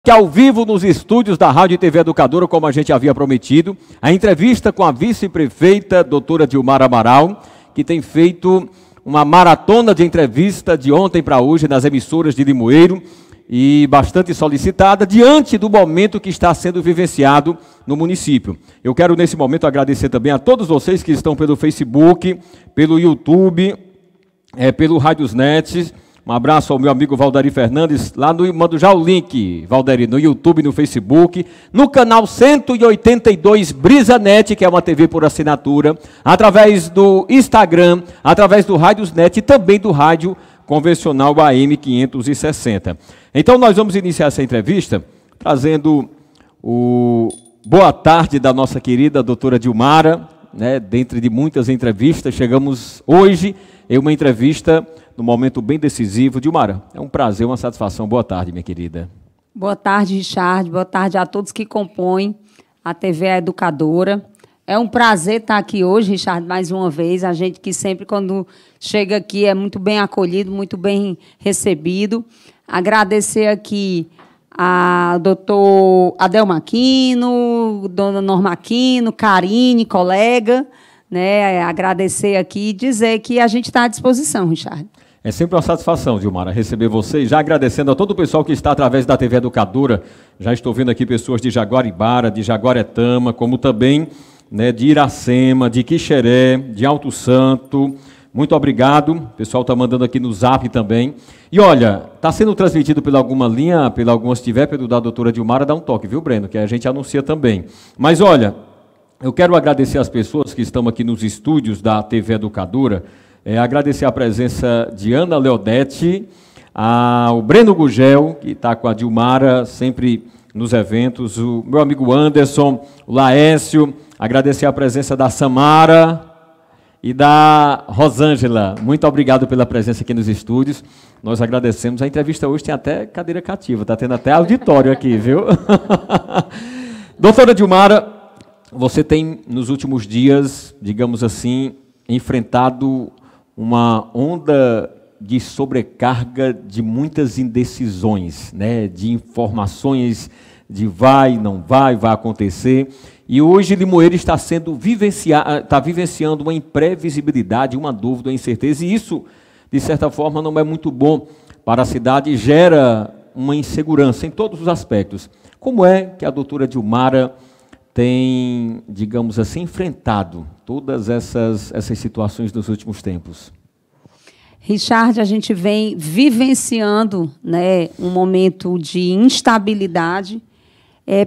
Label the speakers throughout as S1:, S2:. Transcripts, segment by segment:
S1: Que ao vivo nos estúdios da Rádio e TV Educadora, como a gente havia prometido, a entrevista com a vice-prefeita, doutora Dilmara Amaral, que tem feito uma maratona de entrevista de ontem para hoje nas emissoras de Limoeiro e bastante solicitada diante do momento que está sendo vivenciado no município. Eu quero nesse momento agradecer também a todos vocês que estão pelo Facebook, pelo YouTube, pelo Radiosnet. Um abraço ao meu amigo Valderi Fernandes, lá no, mando já o link, Valderi, no YouTube, no Facebook, no canal 182 BrisaNet, que é uma TV por assinatura, através do Instagram, através do Radiosnet e também do rádio convencional AM 560. Então nós vamos iniciar essa entrevista trazendo o boa tarde da nossa querida doutora Dilmara, né, dentre de muitas entrevistas, chegamos hoje em uma entrevista num momento bem decisivo. Dilmara, é um prazer, uma satisfação. Boa tarde, minha querida.
S2: Boa tarde, Richard. Boa tarde a todos que compõem a TV Educadora. É um prazer estar aqui hoje, Richard, mais uma vez. A gente que sempre, quando chega aqui, é muito bem acolhido, muito bem recebido. Agradecer aqui a doutor Adelma Aquino, dona Norma Aquino, Karine, colega, né? Agradecer aqui e dizer que a gente está à disposição, Richard.
S1: É sempre uma satisfação, Dilmara, receber vocês. Já agradecendo a todo o pessoal que está através da TV Educadora. Já estou vendo aqui pessoas de Jaguaribara, de Jaguaretama, como também, né, de Iracema, de Quixeré, de Alto Santo. Muito obrigado. O pessoal está mandando aqui no Zap também. E olha, está sendo transmitido pela alguma linha, pela alguma, se tiver, pelo da doutora Dilmara, dá um toque, viu, Breno? Que a gente anuncia também. Mas olha, eu quero agradecer as pessoas que estão aqui nos estúdios da TV Educadora. Agradecer a presença de Ana Leodete, o Breno Gugel, que está com a Dilmara sempre nos eventos, o meu amigo Anderson, o Laércio, agradecer a presença da Samara e da Rosângela. Muito obrigado pela presença aqui nos estúdios. Nós agradecemos. A entrevista hoje tem até cadeira cativa, está tendo até auditório aqui, viu? Doutora Dilmara, você tem nos últimos dias, digamos assim, enfrentado uma onda de sobrecarga de muitas indecisões, né? De informações de vai, não vai, vai acontecer. E hoje Limoeiro está vivenciando uma imprevisibilidade, uma dúvida, uma incerteza. E isso, de certa forma, não é muito bom para a cidade e gera uma insegurança em todos os aspectos. Como é que a doutora Dilmara tem, digamos assim, enfrentado todas essas situações dos últimos tempos?
S2: Richard, a gente vem vivenciando, né, um momento de instabilidade,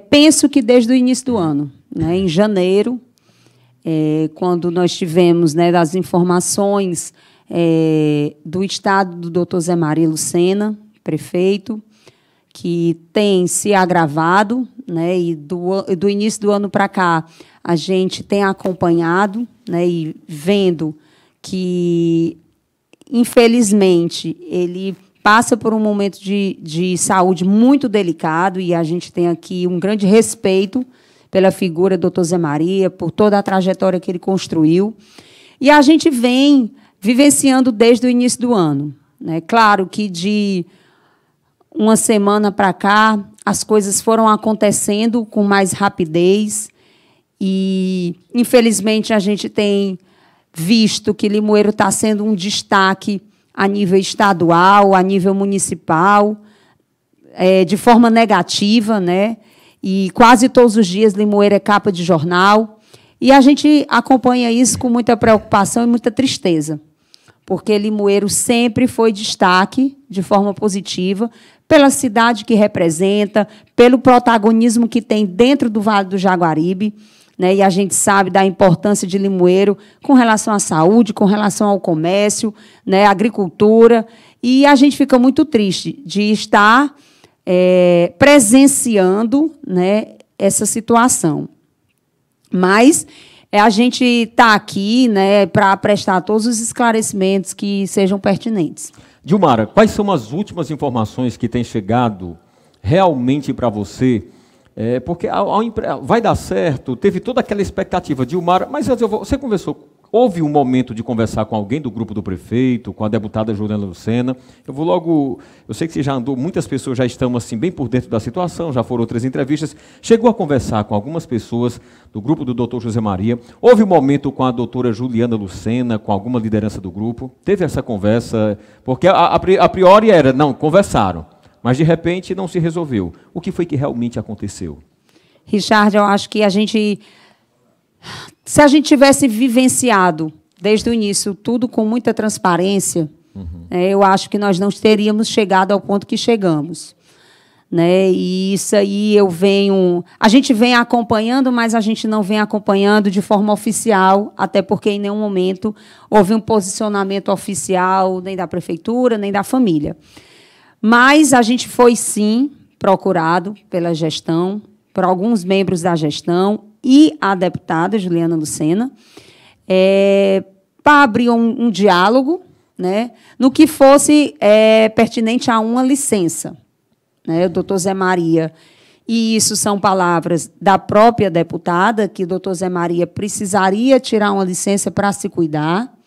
S2: penso que desde o início do ano, né, em janeiro, quando nós tivemos, né, das informações do estado do doutor Zé Maria Lucena, prefeito, que tem se agravado, né, e do início do ano para cá, a gente tem acompanhado, né, e vendo que, infelizmente, ele passa por um momento de saúde muito delicado, e a gente tem aqui um grande respeito pela figura do Dr. Zé Maria, por toda a trajetória que ele construiu, e a gente vem vivenciando desde o início do ano, né? Claro que de uma semana para cá, as coisas foram acontecendo com mais rapidez e, infelizmente, a gente tem visto que Limoeiro está sendo um destaque a nível estadual, a nível municipal, de forma negativa, né? E quase todos os dias Limoeiro é capa de jornal. E a gente acompanha isso com muita preocupação e muita tristeza, porque Limoeiro sempre foi destaque de forma positiva pela cidade que representa, pelo protagonismo que tem dentro do Vale do Jaguaribe, né? E a gente sabe da importância de Limoeiro com relação à saúde, com relação ao comércio, né? Agricultura, e a gente fica muito triste de estar presenciando, né, essa situação. Mas a gente está aqui, né, para prestar todos os esclarecimentos que sejam pertinentes.
S1: Dilmara, quais são as últimas informações que têm chegado realmente para você? Porque vai dar certo, teve toda aquela expectativa, Dilmara, mas você conversou houve um momento de conversar com alguém do grupo do prefeito, com a deputada Juliana Lucena? Eu sei que você já andou, muitas pessoas já estão assim bem por dentro da situação, já foram outras entrevistas, chegou a conversar com algumas pessoas do grupo do doutor José Maria, houve um momento com a doutora Juliana Lucena, com alguma liderança do grupo, teve essa conversa, porque a priori era, não, conversaram, mas de repente não se resolveu. O que foi que realmente aconteceu?
S2: Richard, eu acho que se a gente tivesse vivenciado desde o início tudo com muita transparência, eu acho que nós não teríamos chegado ao ponto que chegamos. Né? E isso aí a gente vem acompanhando, mas a gente não vem acompanhando de forma oficial, até porque em nenhum momento houve um posicionamento oficial, nem da prefeitura, nem da família. Mas a gente foi, sim, procurado pela gestão, por alguns membros da gestão e a deputada Juliana Lucena, para abrir um diálogo, né, no que fosse pertinente a uma licença. Né, o doutor Zé Maria, e isso são palavras da própria deputada, que o doutor Zé Maria precisaria tirar uma licença para se cuidar,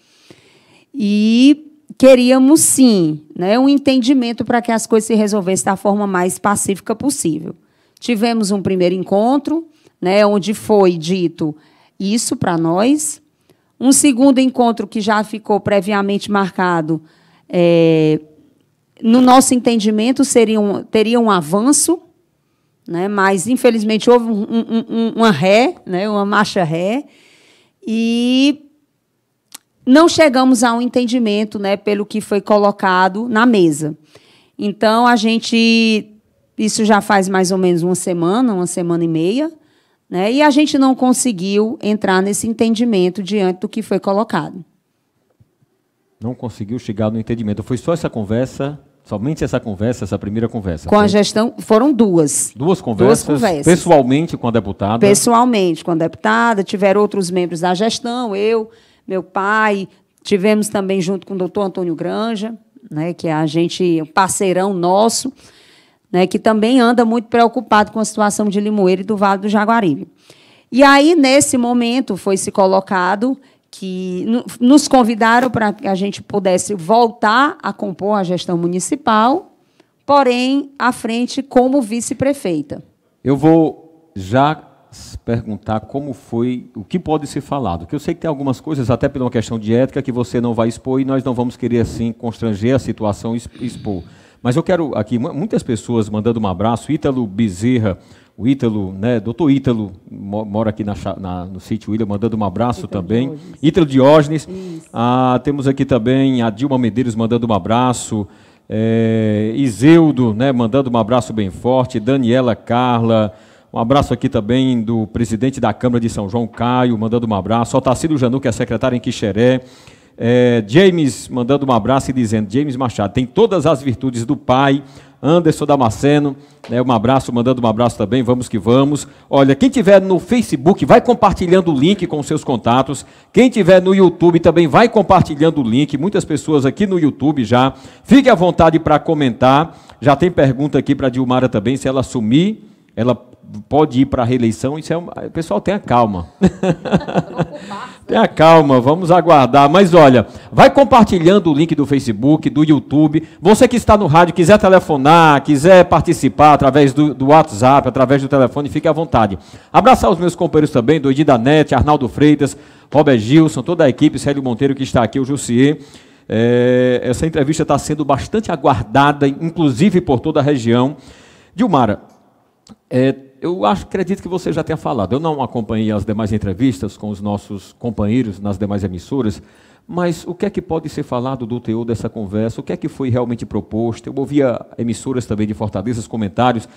S2: e queríamos, sim, né, um entendimento para que as coisas se resolvessem da forma mais pacífica possível. Tivemos um primeiro encontro, né, onde foi dito isso para nós. Um segundo encontro que já ficou previamente marcado, no nosso entendimento, teria um avanço, né, mas, infelizmente, houve uma ré, né, uma marcha ré, e não chegamos a um entendimento, né, pelo que foi colocado na mesa. Então, isso já faz mais ou menos uma semana e meia, né, e a gente não conseguiu entrar nesse entendimento diante do que foi colocado.
S1: Não conseguiu chegar no entendimento. Foi só essa conversa, somente essa conversa, essa primeira conversa?
S2: Com a gestão, foram duas.
S1: Duas conversas? Pessoalmente com a deputada? Pessoalmente com a deputada,
S2: tiveram outros membros da gestão, eu, meu pai, tivemos também junto com o doutor Antônio Granja, né, que é um parceirão nosso, né, que também anda muito preocupado com a situação de Limoeiro e do Vale do Jaguaribe. E aí, nesse momento, foi se colocado que nos convidaram para que a gente pudesse voltar a compor a gestão municipal, porém, à frente como vice-prefeita.
S1: Eu vou já perguntar como foi, o que pode ser falado, porque eu sei que tem algumas coisas, até por uma questão de ética, que você não vai expor e nós não vamos querer, assim, constranger a situação e expor. Mas eu quero aqui, muitas pessoas mandando um abraço, Ítalo Bezerra, o Ítalo, né, doutor Ítalo, mora aqui no sítio Ilha, mandando um abraço Ítalo também. Ítalo Diógenes. Temos aqui também a Dilma Medeiros mandando um abraço. Iseudo, né, mandando um abraço bem forte. Daniela Carla. Um abraço aqui também do presidente da Câmara de São João, Caio, mandando um abraço. Otacílio Janu, que é secretário em Quixeré. James mandando um abraço e dizendo, James Machado, tem todas as virtudes do pai. Anderson Damasceno, né, um abraço, mandando um abraço também, vamos que vamos. Olha, quem tiver no Facebook, vai compartilhando o link com seus contatos. Quem tiver no YouTube também vai compartilhando o link. Muitas pessoas aqui no YouTube já. Fique à vontade para comentar. Já tem pergunta aqui para a Dilmara também, se ela assumir, ela pode ir para a reeleição. Isso pessoal, tenha calma. Tenha calma, vamos aguardar. Mas olha, vai compartilhando o link do Facebook, do YouTube. Você que está no rádio, quiser telefonar, quiser participar através do WhatsApp, através do telefone, fique à vontade. Abraçar os meus companheiros também, Doidi da NET, Arnaldo Freitas, Robert Gilson, toda a equipe, Célio Monteiro que está aqui, o Jussier. Essa entrevista está sendo bastante aguardada, inclusive por toda a região. Dilmara, eu acredito que você já tenha falado. Eu não acompanhei as demais entrevistas com os nossos companheiros nas demais emissoras, mas o que é que pode ser falado do teor dessa conversa? O que é que foi realmente proposto? Eu ouvia emissoras também de Fortaleza, os comentários,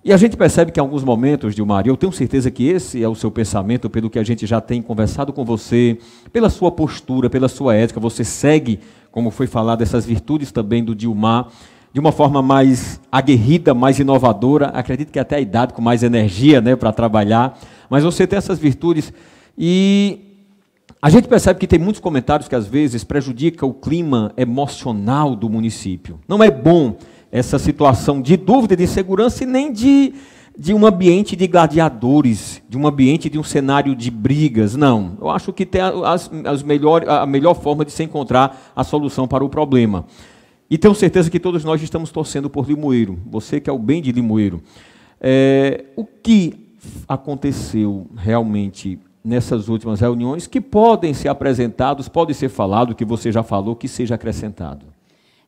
S1: e a gente percebe que em alguns momentos, Dilmara, eu tenho certeza que esse é o seu pensamento, pelo que a gente já tem conversado com você, pela sua postura, pela sua ética, você segue, como foi falado, essas virtudes também do Dilmar, de uma forma mais aguerrida, mais inovadora, acredito que até a idade com mais energia, né, para trabalhar, mas você tem essas virtudes e a gente percebe que tem muitos comentários que às vezes prejudicam o clima emocional do município. Não é bom essa situação de dúvida, de insegurança e nem de de um ambiente de gladiadores, de um ambiente de um cenário de brigas. Não, eu acho que tem a melhor forma de se encontrar a solução para o problema. E tenho certeza que todos nós estamos torcendo por Limoeiro, você que é o bem de Limoeiro. O que aconteceu realmente nessas últimas reuniões que podem ser apresentados, pode ser falado, que você já falou, que seja acrescentado?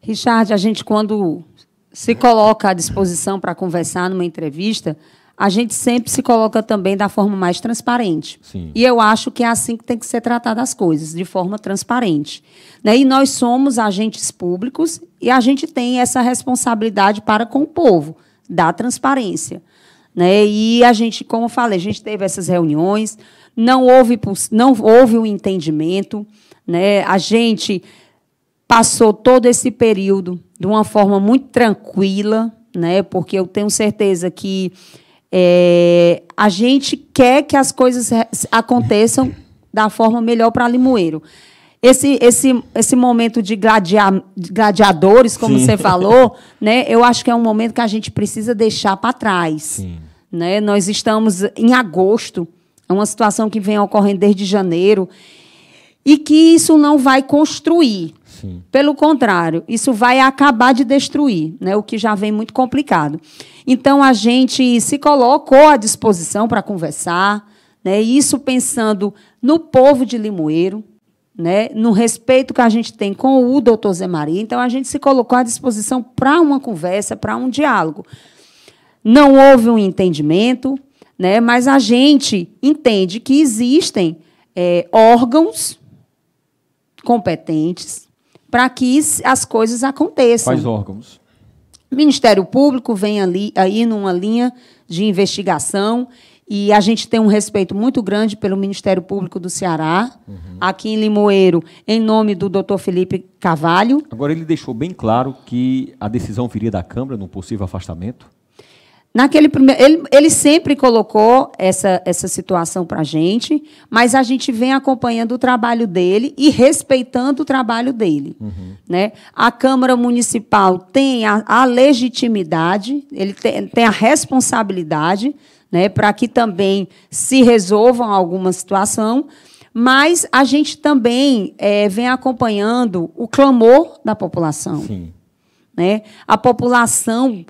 S2: Richard, a gente, quando se coloca à disposição para conversar numa entrevista, a gente sempre se coloca também da forma mais transparente.
S1: Sim.
S2: E eu acho que é assim que tem que ser tratada as coisas, de forma transparente. Né? E nós somos agentes públicos e a gente tem essa responsabilidade para com o povo, da transparência. Né? E a gente, como eu falei, a gente teve essas reuniões, não houve um entendimento, né? A gente passou todo esse período de uma forma muito tranquila, né? Porque eu tenho certeza que a gente quer que as coisas aconteçam da forma melhor para Limoeiro. Esse momento de gladiadores, como
S1: Sim.
S2: você falou, né? Eu acho que é um momento que a gente precisa deixar para trás.
S1: Sim.
S2: Né? Nós estamos em agosto, é uma situação que vem ocorrendo desde janeiro, e que isso não vai construir.
S1: Sim.
S2: Pelo contrário, isso vai acabar de destruir, né? O que já vem muito complicado. Então, a gente se colocou à disposição para conversar, né? Isso pensando no povo de Limoeiro, né? No respeito que a gente tem com o doutor Zé Maria. Então, a gente se colocou à disposição para uma conversa, para um diálogo. Não houve um entendimento, né? Mas a gente entende que existem órgãos competentes para que as coisas aconteçam.
S1: Quais órgãos?
S2: O Ministério Público vem aí numa linha de investigação e a gente tem um respeito muito grande pelo Ministério Público do Ceará, aqui em Limoeiro, em nome do doutor Felipe Carvalho.
S1: Agora, ele deixou bem claro que a decisão viria da Câmara num possível afastamento?
S2: Ele sempre colocou essa situação para a gente, mas a gente vem acompanhando o trabalho dele e respeitando o trabalho dele. Né? A Câmara Municipal tem a legitimidade, ele tem a responsabilidade, né, para que também se resolvam alguma situação, mas a gente também vem acompanhando o clamor da população.
S1: Sim.
S2: Né? A população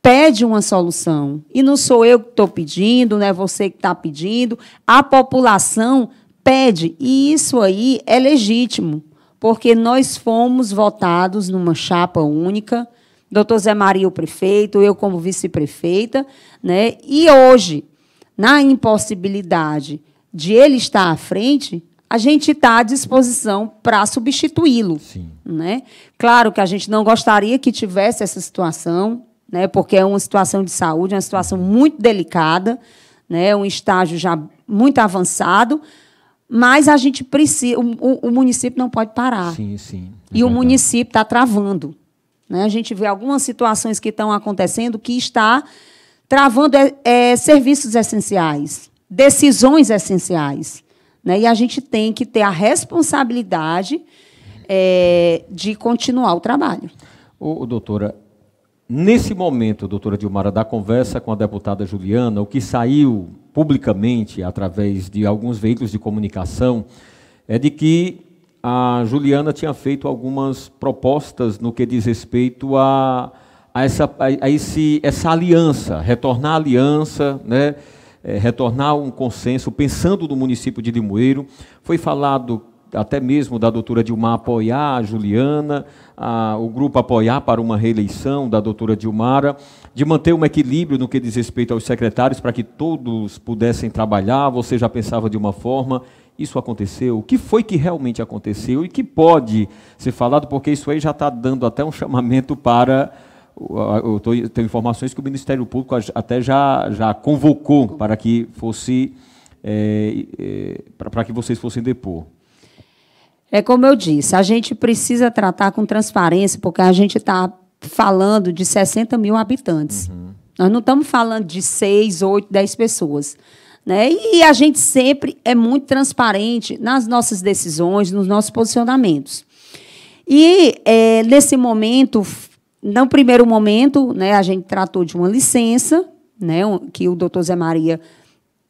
S2: pede uma solução. E não sou eu que estou pedindo, não é você que está pedindo. A população pede. E isso aí é legítimo, porque nós fomos votados numa chapa única, doutor Zé Maria, o prefeito, eu como vice-prefeita, né? E hoje, na impossibilidade de ele estar à frente, a gente está à disposição para substituí-lo. Né? Claro que a gente não gostaria que tivesse essa situação, né, porque é uma situação de saúde, uma situação muito delicada, né, um estágio já muito avançado, mas a gente precisa, o município não pode parar.
S1: Sim, sim.
S2: E o município está travando. Né? A gente vê algumas situações que estão acontecendo que está travando serviços essenciais, decisões essenciais. Né? E a gente tem que ter a responsabilidade de continuar o trabalho.
S1: Doutora, nesse momento, doutora Dilmara, da conversa com a deputada Juliana, o que saiu publicamente, através de alguns veículos de comunicação, é de que a Juliana tinha feito algumas propostas no que diz respeito a essa aliança, retornar a aliança, né? Retornar um consenso, pensando no município de Limoeiro. Foi falado até mesmo da doutora Dilmar apoiar a Juliana, o grupo apoiar para uma reeleição da doutora Dilmara, de manter um equilíbrio no que diz respeito aos secretários, para que todos pudessem trabalhar. Você já pensava de uma forma, isso aconteceu? O que foi que realmente aconteceu e que pode ser falado, porque isso aí já está dando até um chamamento para... Eu tenho informações que o Ministério Público até já convocou para que fosse para que vocês fossem depor.
S2: É como eu disse, a gente precisa tratar com transparência, porque a gente está falando de 60 mil habitantes. Nós não estamos falando de 6, 8, 10 pessoas. Né? E a gente sempre é muito transparente nas nossas decisões, nos nossos posicionamentos. E, nesse momento, no primeiro momento, né, a gente tratou de uma licença né, que o doutor Zé Maria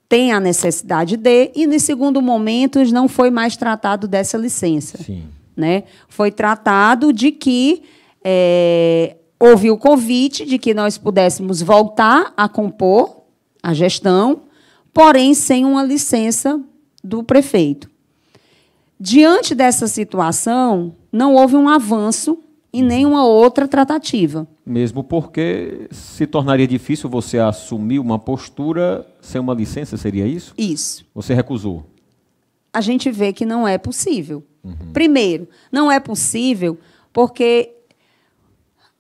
S2: tem a necessidade de, e, no segundo momento, não foi mais tratado dessa licença.
S1: Sim.
S2: Né? Foi tratado de que houve o convite de que nós pudéssemos voltar a compor a gestão, porém sem uma licença do prefeito. Diante dessa situação, não houve um avanço em nenhuma outra tratativa.
S1: Mesmo porque se tornaria difícil você assumir uma postura sem uma licença, seria isso?
S2: Isso.
S1: Você recusou?
S2: A gente vê que não é possível. Primeiro, não é possível porque,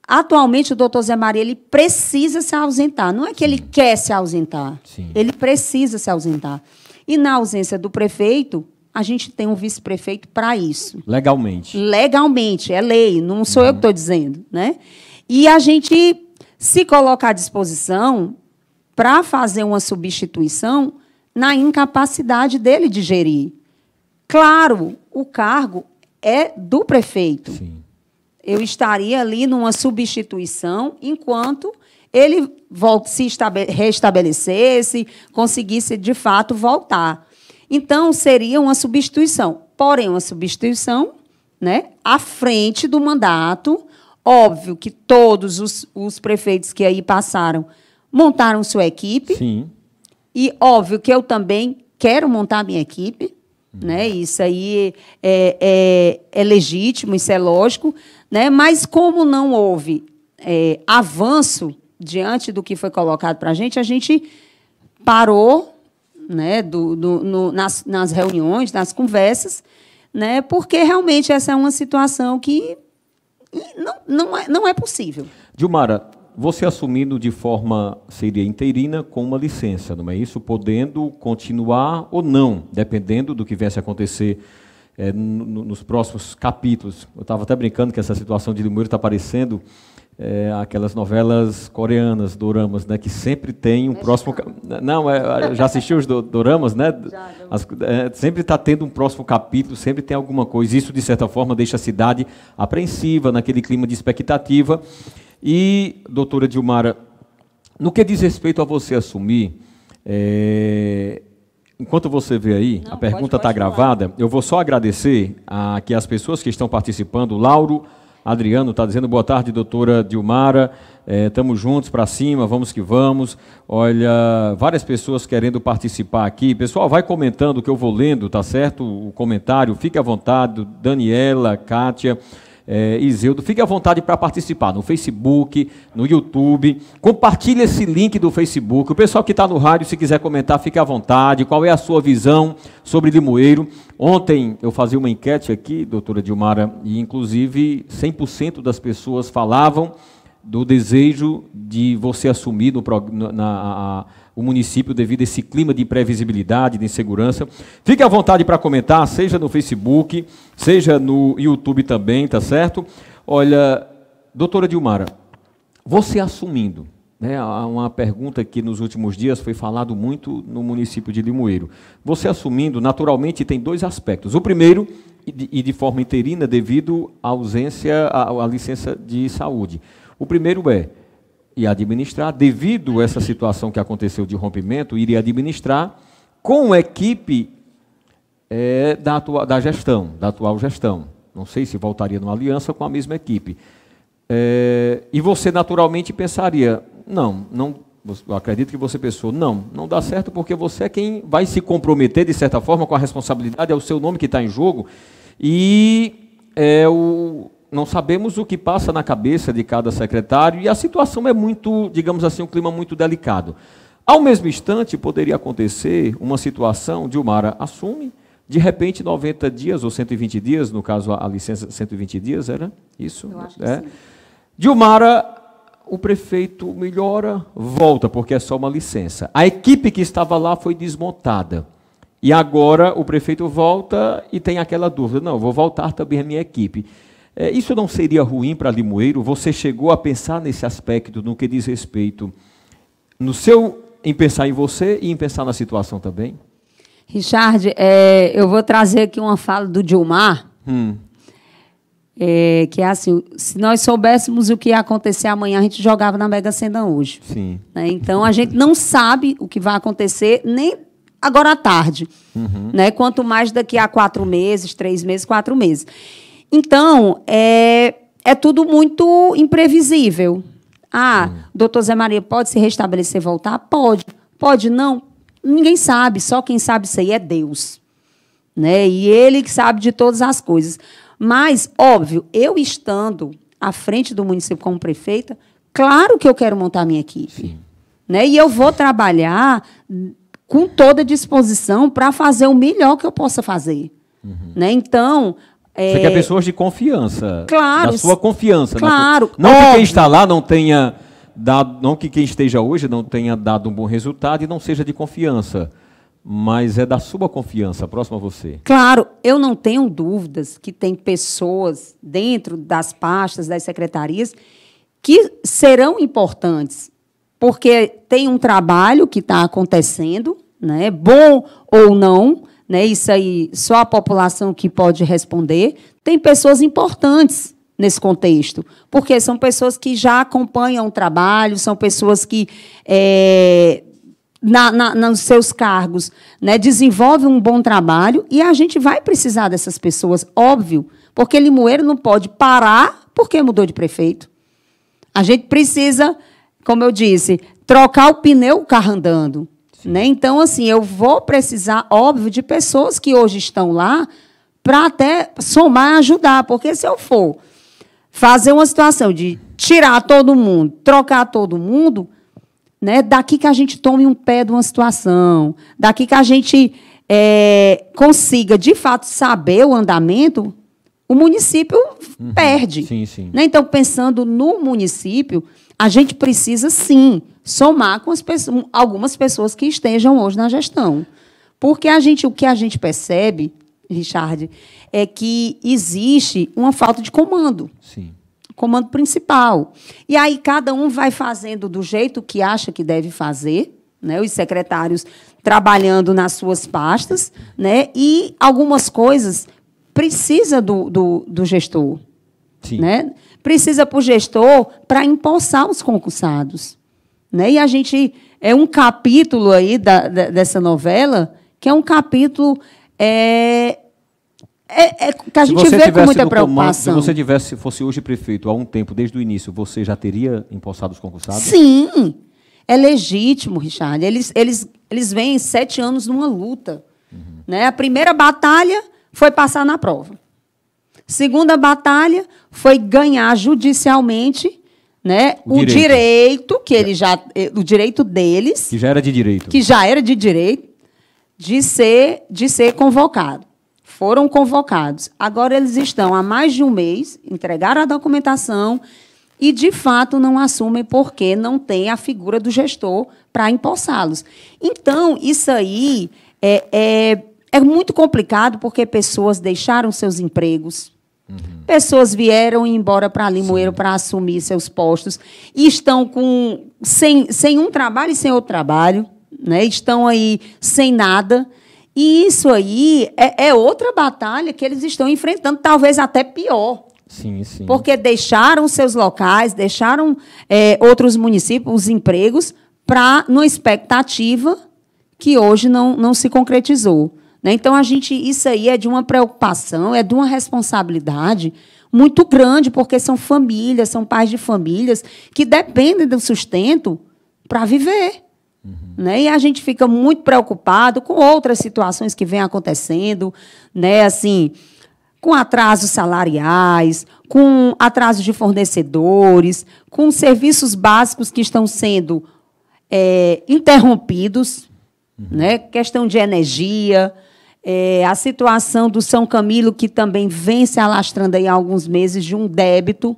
S2: atualmente, o doutor Zé Maria ele precisa se ausentar. Não é que ele quer se ausentar.
S1: Sim.
S2: Ele precisa se ausentar. E, na ausência do prefeito, a gente tem um vice-prefeito para isso.
S1: Legalmente.
S2: Legalmente, é lei, não sou eu que estou dizendo. Né? E a gente se coloca à disposição para fazer uma substituição na incapacidade dele de gerir. Claro, o cargo é do prefeito.
S1: Sim.
S2: Eu estaria ali numa substituição enquanto ele se restabelecesse, conseguisse, de fato, voltar. Então, seria uma substituição. Porém, uma substituição, né, à frente do mandato. Óbvio que todos os prefeitos que aí passaram montaram sua equipe.
S1: Sim.
S2: E, óbvio, que eu também quero montar a minha equipe. Né? Isso aí é legítimo, isso é lógico. Né? Mas, como não houve avanço diante do que foi colocado para a gente parou, né, nas reuniões, nas conversas, né, porque realmente essa é uma situação que não é possível.
S1: Dilmara, você assumindo de forma, seria interina, com uma licença, não é isso? Podendo continuar ou não, dependendo do que viesse a acontecer nos próximos capítulos. Eu estava até brincando que essa situação de Limoeiro está parecendo aquelas novelas coreanas, doramas, né, que sempre tem um próximo... Não, já assistiu os doramas, né? Sempre está tendo um próximo capítulo, sempre tem alguma coisa. Isso, de certa forma, deixa a cidade apreensiva, naquele clima de expectativa. E, doutora Dilmara, no que diz respeito a você assumir, enquanto você vê aí, a pergunta está gravada, eu vou só agradecer aqui as pessoas que estão participando. O Lauro Adriano está dizendo, boa tarde, doutora Dilmara, estamos juntos, para cima, vamos que vamos. Olha, várias pessoas querendo participar aqui. Pessoal, vai comentando que eu vou lendo, tá certo? O comentário, fique à vontade. Daniela, Kátia... Isildo, fique à vontade para participar no Facebook, no YouTube, compartilhe esse link do Facebook. O pessoal que está no rádio, se quiser comentar, fique à vontade. Qual é a sua visão sobre Limoeiro? Ontem eu fazia uma enquete aqui, doutora Dilmara, e inclusive 100% das pessoas falavam do desejo de você assumir o município devido a esse clima de imprevisibilidade, de insegurança. Fique à vontade para comentar, seja no Facebook, seja no YouTube também, tá certo? Olha, doutora Dilmara, você assumindo, né, uma pergunta que nos últimos dias foi falado muito no município de Limoeiro. Você assumindo, naturalmente, tem dois aspectos. O primeiro, e de forma interina, devido à ausência, à licença de saúde. O primeiro e administrar, devido a essa situação que aconteceu de rompimento, iria administrar com a equipe da atual gestão. Não sei se voltaria numa aliança com a mesma equipe. E você naturalmente pensaria, não, eu acredito que você pensou, não dá certo porque você é quem vai se comprometer, de certa forma, com a responsabilidade, é o seu nome que está em jogo, e não sabemos o que passa na cabeça de cada secretário, e a situação é muito, digamos assim, um clima muito delicado. Ao mesmo instante, poderia acontecer uma situação, Dilmara assume, de repente 90 dias ou 120 dias, no caso a licença 120 dias, era isso?
S2: Eu acho que sim.
S1: Dilmara, o prefeito melhora, volta, porque é só uma licença. A equipe que estava lá foi desmontada. E agora o prefeito volta e tem aquela dúvida, não, vou voltar também a minha equipe. Isso não seria ruim para Limoeiro? Você chegou a pensar nesse aspecto, no que diz respeito, em pensar em você e em pensar na situação também?
S2: Richard, eu vou trazer aqui uma fala do Dilmar, que é assim, se nós soubéssemos o que ia acontecer amanhã, a gente jogava na Mega Sena hoje.
S1: Sim.
S2: Né? Então, a gente não sabe o que vai acontecer nem agora à tarde. Né? Quanto mais daqui a 4 meses, 3 meses, 4 meses. Então, é tudo muito imprevisível. Doutor Zé Maria, pode se restabelecer e voltar? Pode. Pode não? Ninguém sabe. Só quem sabe isso aí é Deus. Né? E Ele que sabe de todas as coisas. Mas, óbvio, eu estando à frente do município como prefeita, claro que eu quero montar minha equipe. Né? E eu vou trabalhar com toda disposição para fazer o melhor que eu possa fazer. Né? Então...
S1: Você quer pessoas de confiança.
S2: Claro.
S1: Da sua confiança.
S2: Claro.
S1: Não que quem está lá não tenha dado, não que quem esteja hoje não tenha dado um bom resultado e não seja de confiança, mas é da sua confiança, próximo a você.
S2: Claro, eu não tenho dúvidas que tem pessoas dentro das pastas, das secretarias, que serão importantes, porque tem um trabalho que está acontecendo, né, bom ou não, né, isso aí só a população que pode responder. Tem pessoas importantes nesse contexto, porque são pessoas que já acompanham o trabalho, são pessoas que, nos seus cargos, né, desenvolvem um bom trabalho, e a gente vai precisar dessas pessoas, óbvio, porque Limoeiro não pode parar porque mudou de prefeito. A gente precisa, como eu disse, trocar o pneu, o carro andando. Né? Então, assim, eu vou precisar, óbvio, de pessoas que hoje estão lá para até somar e ajudar. Porque se eu for fazer uma situação de tirar todo mundo, trocar todo mundo, né, daqui que a gente tome um pé de uma situação, daqui que a gente consiga, de fato, saber o andamento, o município perde.
S1: Sim, sim.
S2: Né? Então, pensando no município, a gente precisa, sim, somar com algumas pessoas que estejam hoje na gestão. Porque o que a gente percebe, Richard, é que existe uma falta de comando.
S1: Sim.
S2: Comando principal. E aí cada um vai fazendo do jeito que acha que deve fazer, né? Os secretários trabalhando nas suas pastas, né? E algumas coisas precisa do gestor.
S1: Sim.
S2: Né? Precisa para o gestor para empossar os concursados. Né? E a gente... É um capítulo aí dessa novela, que é um capítulo que a gente vê com muita preocupação.
S1: Se você fosse hoje prefeito, há um tempo, desde o início, você já teria empossado os concursados?
S2: Sim. É legítimo, Richard. Eles vêm 7 anos numa luta. Né? A primeira batalha foi passar na prova. Segunda batalha foi ganhar judicialmente, né, o direito deles,
S1: que já era de direito,
S2: de ser convocado. Foram convocados. Agora eles estão há mais de um mês, entregaram a documentação e, de fato, não assumem porque não tem a figura do gestor para empossá-los. Então, isso aí é muito complicado, porque pessoas deixaram seus empregos, pessoas vieram embora para Limoeiro para assumir seus postos e estão sem um trabalho e sem outro trabalho, né? Estão aí sem nada. E isso aí é outra batalha que eles estão enfrentando, talvez até pior.
S1: Sim, sim.
S2: Porque deixaram seus locais, deixaram outros municípios, os empregos, numa expectativa que hoje não se concretizou. Né? Então, isso aí é de uma preocupação, é de uma responsabilidade muito grande, porque são famílias, são pais de famílias que dependem do sustento para viver. Né? E a gente fica muito preocupado com outras situações que vêm acontecendo, né? Assim, com atrasos salariais, com atraso de fornecedores, com serviços básicos que estão sendo interrompidos, né? Questão de energia, a situação do São Camilo, que também vem se alastrando aí há alguns meses de um débito,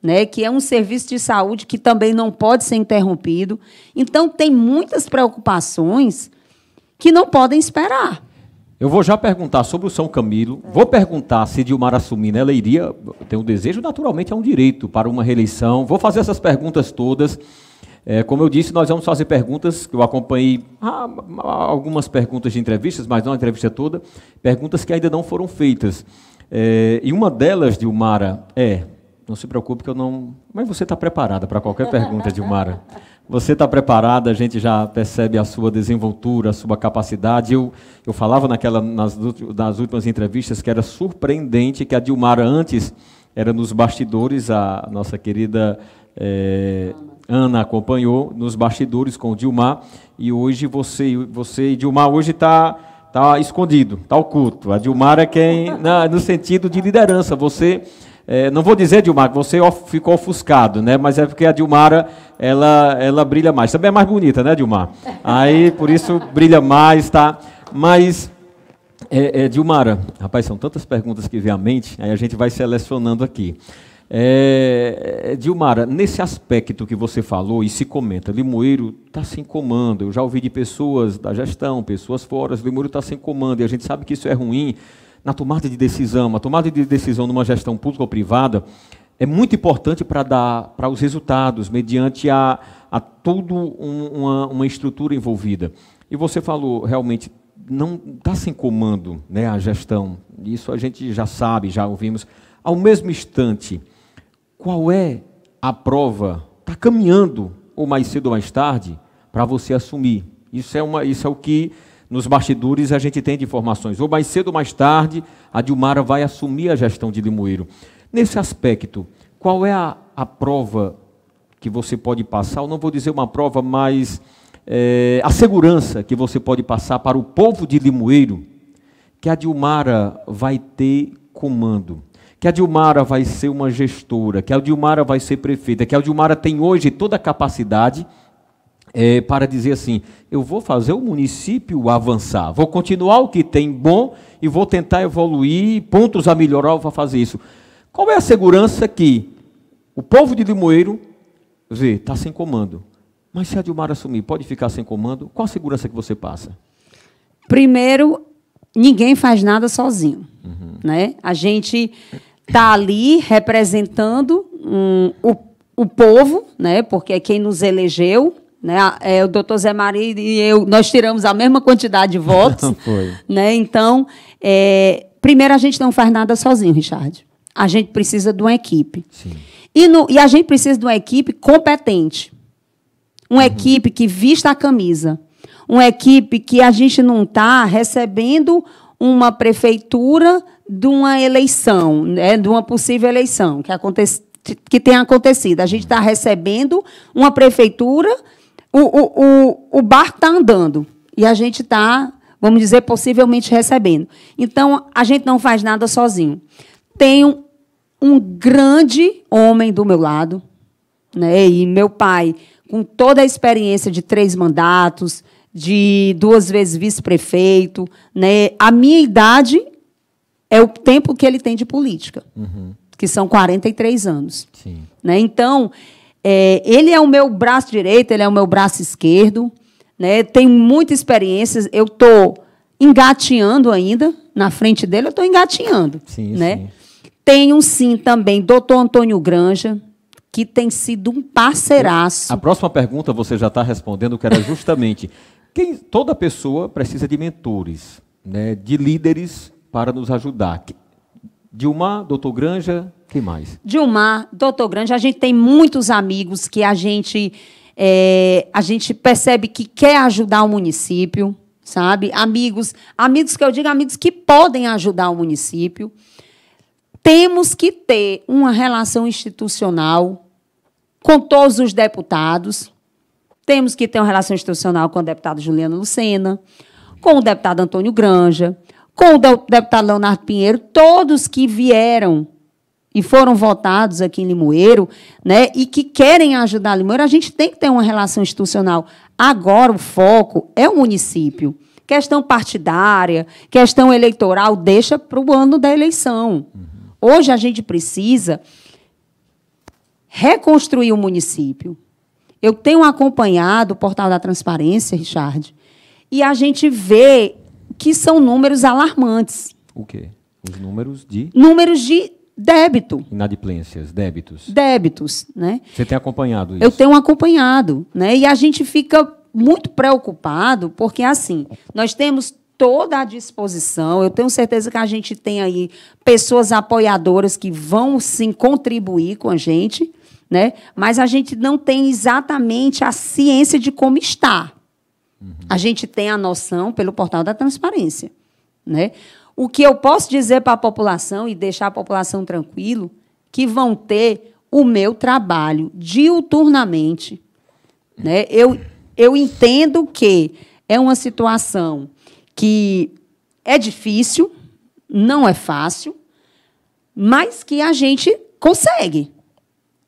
S2: né, que é um serviço de saúde que também não pode ser interrompido. Então, tem muitas preocupações que não podem esperar.
S1: Eu vou já perguntar sobre o São Camilo. Vou perguntar se Dilmar assumindo, ela iria ter um desejo, naturalmente é um direito para uma reeleição. Vou fazer essas perguntas todas. Como eu disse, nós vamos fazer perguntas, que eu acompanhei algumas perguntas de entrevistas, mas não a entrevista toda, perguntas que ainda não foram feitas. E uma delas, Dilmara, não se preocupe que eu não... Mas você está preparada para qualquer pergunta, Dilmara. Você está preparada, a gente já percebe a sua desenvoltura, a sua capacidade. Eu falava nas últimas entrevistas que era surpreendente que a Dilmara antes era nos bastidores, a nossa querida Ana acompanhou nos bastidores com o Dilmar, e hoje você e Dilmar hoje está escondido, está oculto. A Dilmara é quem, no sentido de liderança, você... não vou dizer, Dilmar, que você ficou ofuscado, né? Mas é porque a Dilmara, ela brilha mais. Também é mais bonita, né, Dilmar? Aí, por isso, brilha mais, tá? Mas, Dilmara, rapaz, são tantas perguntas que vêm à mente, aí a gente vai selecionando aqui. Dilmara, nesse aspecto que você falou e se comenta, Limoeiro está sem comando. Eu já ouvi de pessoas da gestão, pessoas fora, Limoeiro está sem comando, e a gente sabe que isso é ruim. Na tomada de decisão, a tomada de decisão numa gestão pública ou privada é muito importante para os resultados, mediante a toda uma estrutura envolvida. E você falou, realmente, não está sem comando, né, a gestão. Isso a gente já sabe, já ouvimos. Ao mesmo instante, qual é a prova? Está caminhando, ou mais cedo ou mais tarde, para você assumir. Isso é o que... Nos bastidores a gente tem de informações. Ou mais cedo ou mais tarde, a Dilmara vai assumir a gestão de Limoeiro. Nesse aspecto, qual é a prova que você pode passar? Eu não vou dizer uma prova, mas a segurança que você pode passar para o povo de Limoeiro, que a Dilmara vai ter comando, que a Dilmara vai ser uma gestora, que a Dilmara vai ser prefeita, que a Dilmara tem hoje toda a capacidade para dizer assim, eu vou fazer o município avançar, vou continuar o que tem bom e vou tentar evoluir, pontos a melhorar, eu vou fazer isso. Qual é a segurança que o povo de Limoeiro vê? Está sem comando. Mas se a Dilmara assumir, pode ficar sem comando? Qual a segurança que você passa?
S2: Primeiro, ninguém faz nada sozinho. Né? A gente está ali representando o povo, né? Porque é quem nos elegeu. Né? O doutor Zé Maria e eu, nós tiramos a mesma quantidade de votos.
S1: Foi.
S2: Né? Então, primeiro, a gente não faz nada sozinho, Richard. A gente precisa de uma equipe.
S1: Sim.
S2: E a gente precisa de uma equipe competente. Uma equipe que vista a camisa. Uma equipe que a gente não está recebendo uma prefeitura de uma eleição, né? De uma possível eleição que tenha acontecido. A gente está recebendo uma prefeitura... O barco está andando e a gente está, vamos dizer, possivelmente recebendo. Então, a gente não faz nada sozinho. Tenho um grande homem do meu lado, né? E meu pai, com toda a experiência de 3 mandatos, de 2 vezes vice-prefeito, né? A minha idade é o tempo que ele tem de política, que são 43 anos.
S1: Sim.
S2: Né? Então... ele é o meu braço direito, ele é o meu braço esquerdo, né? Tenho muita experiência, eu estou engatinhando ainda, na frente dele eu estou engatinhando.
S1: Sim,
S2: né?
S1: sim.
S2: Tenho, sim, também doutor Antônio Granja, que tem sido um parceiraço.
S1: A próxima pergunta você já está respondendo, que era justamente, toda pessoa precisa de mentores, né? De líderes para nos ajudar. Dilmar, doutor Granja... Quem mais?
S2: Dilmar, doutor Granja, a gente tem muitos amigos que a gente percebe que quer ajudar o município, sabe? Amigos que eu digo, amigos que podem ajudar o município. Temos que ter uma relação institucional com todos os deputados. Temos que ter uma relação institucional com o deputado Juliano Lucena, com o deputado Antônio Granja, com o deputado Leonardo Pinheiro, todos que vieram e foram votados aqui em Limoeiro, né, e que querem ajudar Limoeiro, a gente tem que ter uma relação institucional. Agora, o foco é o município. Questão partidária, questão eleitoral, deixa para o ano da eleição. Hoje, a gente precisa reconstruir o município. Eu tenho acompanhado o Portal da Transparência, Richard, e a gente vê que são números alarmantes.
S1: O quê? Os números de...
S2: Números de débito.
S1: Inadimplências, débitos.
S2: Débitos, né?
S1: Você tem acompanhado isso?
S2: Eu tenho acompanhado, né? E a gente fica muito preocupado, porque, assim, nós temos toda a disposição. Eu tenho certeza que a gente tem aí pessoas apoiadoras que vão, sim, contribuir com a gente, né? Mas a gente não tem exatamente a ciência de como está. A gente tem a noção pelo portal da transparência, né? O que eu posso dizer para a população e deixar a população tranquilo, que vão ter o meu trabalho diuturnamente, né? Eu entendo que é uma situação que é difícil, não é fácil, mas que a gente consegue.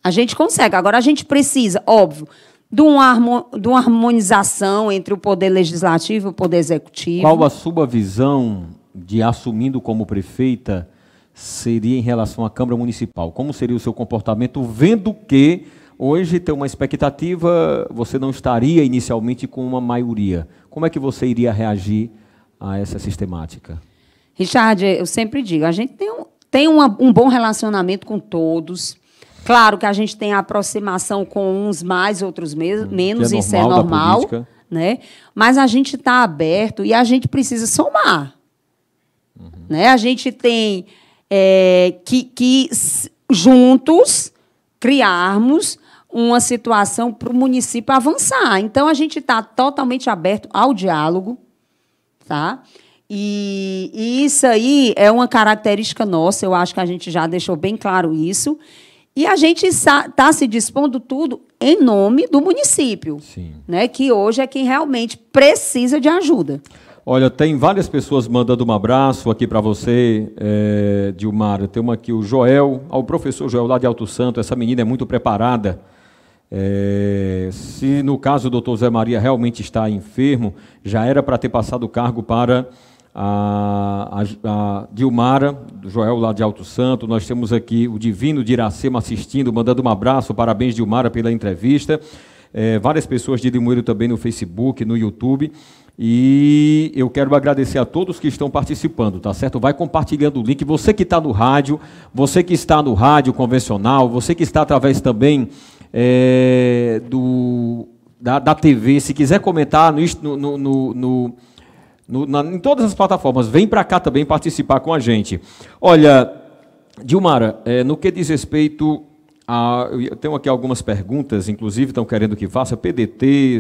S2: A gente consegue. Agora, a gente precisa, óbvio, de uma harmonização entre o poder legislativo e o poder executivo.
S1: Qual a sua visão de, assumindo como prefeita, seria em relação à Câmara Municipal? Como seria o seu comportamento, vendo que hoje tem uma expectativa, você não estaria inicialmente com uma maioria? Como é que você iria reagir a essa sistemática?
S2: Richard, eu sempre digo, a gente tem um bom relacionamento com todos. Claro que a gente tem a aproximação com uns mais, outros menos, isso é normal, né? Mas a gente está aberto e a gente precisa somar. Né? A gente tem que juntos criarmos uma situação para o município avançar. Então, a gente está totalmente aberto ao diálogo, tá? E isso aí é uma característica nossa, eu acho que a gente já deixou bem claro isso. E a gente está se dispondo tudo em nome do município, né, que hoje é quem realmente precisa de ajuda.
S1: Olha, tem várias pessoas mandando um abraço aqui para você, Dilmara. Tem uma aqui, o Joel, o professor Joel lá de Alto Santo. Essa menina é muito preparada. Se no caso o doutor Zé Maria realmente está enfermo, já era para ter passado o cargo para a Dilmara, do Joel lá de Alto Santo. Nós temos aqui o Divino de Iracema assistindo, mandando um abraço, parabéns, Dilmara, pela entrevista. Várias pessoas de Limoeiro também no Facebook, no YouTube. E eu quero agradecer a todos que estão participando, tá certo? Vai compartilhando o link. Você que está no rádio, você que está no rádio convencional, você que está através também da TV, se quiser comentar em todas as plataformas, vem para cá também participar com a gente. Olha, Dilmara, no que diz respeito eu tenho aqui algumas perguntas, inclusive estão querendo que faça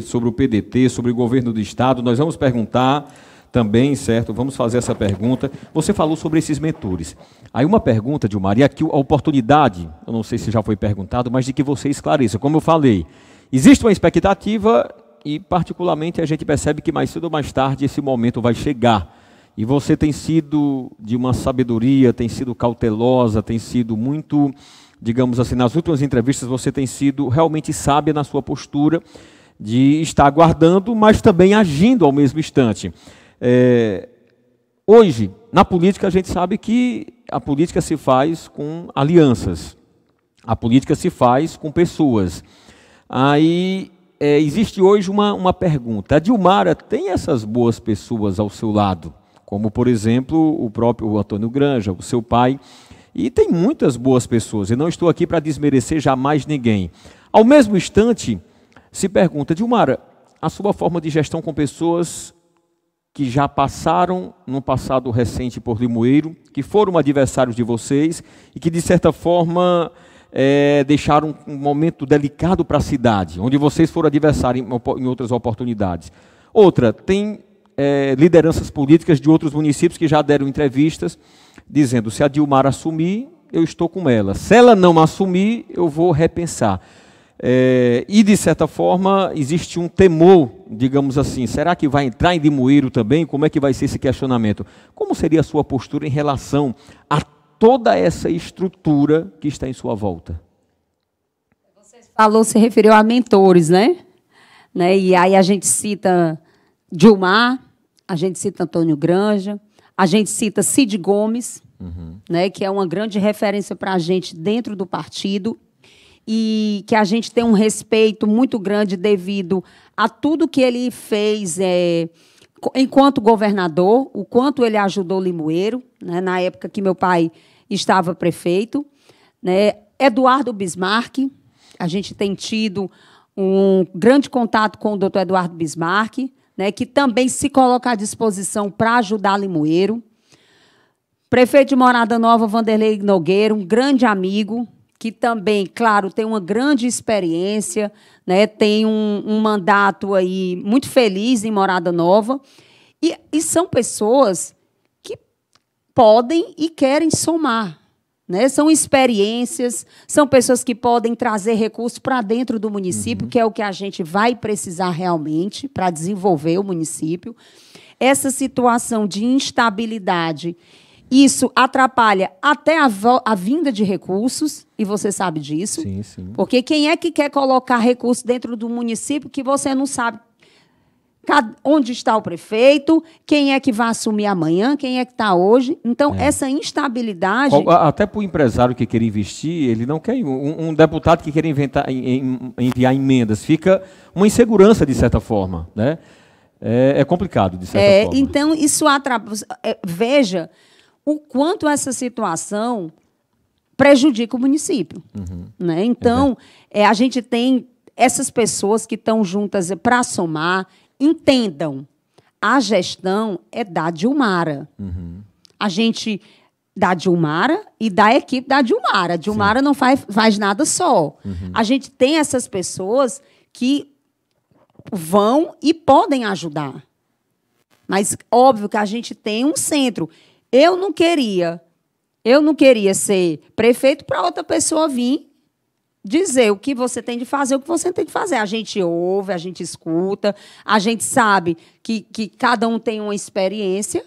S1: sobre o PDT, sobre o governo do Estado. Nós vamos perguntar também, certo? Vamos fazer essa pergunta. Você falou sobre esses mentores. Aí uma pergunta, Dilmara, e aqui a oportunidade, eu não sei se já foi perguntado, mas de que você esclareça. Como eu falei, existe uma expectativa e, particularmente, a gente percebe que mais cedo ou mais tarde esse momento vai chegar. E você tem sido de uma sabedoria, tem sido cautelosa, tem sido muito, digamos assim, nas últimas entrevistas você tem sido realmente sábia na sua postura de estar aguardando, mas também agindo ao mesmo instante. Hoje, na política, a gente sabe que a política se faz com alianças, a política se faz com pessoas. Aí existe hoje uma pergunta: a Dilmara tem essas boas pessoas ao seu lado, como, por exemplo, o próprio Antônio Granja, o seu pai, e tem muitas boas pessoas, e não estou aqui para desmerecer jamais ninguém. Ao mesmo instante, se pergunta, Dilmara, a sua forma de gestão com pessoas que já passaram no passado recente por Limoeiro, que foram adversários de vocês e que, de certa forma, deixaram um momento delicado para a cidade, onde vocês foram adversários em outras oportunidades. Outra, tem lideranças políticas de outros municípios que já deram entrevistas dizendo, se a Dilmara assumir, eu estou com ela. Se ela não assumir, eu vou repensar. E, de certa forma, existe um temor, digamos assim, será que vai entrar em Limoeiro também? Como é que vai ser esse questionamento? Como seria a sua postura em relação a toda essa estrutura que está em sua volta?
S2: Você falou, se referiu a mentores, né? E aí a gente cita Dilmar, a gente cita Antônio Granja, a gente cita Cid Gomes, que é uma grande referência para a gente dentro do partido, e que a gente tem um respeito muito grande devido a tudo que ele fez enquanto governador, o quanto ele ajudou Limoeiro, na época que meu pai estava prefeito. Eduardo Bismarck, a gente tem tido um grande contato com o doutor Eduardo Bismarck, né, que também se coloca à disposição para ajudar Limoeiro. Prefeito de Morada Nova, Vanderlei Nogueira, um grande amigo, que também, claro, tem uma grande experiência, né, tem um mandato aí muito feliz em Morada Nova, e são pessoas que podem e querem somar, né? São experiências, são pessoas que podem trazer recursos para dentro do município, que é o que a gente vai precisar realmente para desenvolver o município. Essa situação de instabilidade, isso atrapalha até a vinda de recursos, e você sabe disso.
S1: Sim, sim.
S2: Porque quem é que quer colocar recursos dentro do município que você não sabe onde está o prefeito, quem é que vai assumir amanhã, quem é que está hoje. Então, essa instabilidade...
S1: Até para o empresário que quer investir, ele não quer... Um deputado que quer enviar emendas, fica uma insegurança, de certa forma, né? É complicado, de certa forma.
S2: Então, isso atrapalha... Veja o quanto essa situação prejudica o município. Né? Então, a gente tem essas pessoas que estão juntas para somar. Entendam, a gestão é da Dilmara. A gente, da Dilmara e da equipe da Dilmara. A Dilmara não faz nada só. A gente tem essas pessoas que vão e podem ajudar. Mas, óbvio que a gente tem um centro. Eu não queria ser prefeito para outra pessoa vir dizer o que você tem de fazer, o que você tem de fazer. A gente ouve, a gente escuta, a gente sabe que cada um tem uma experiência,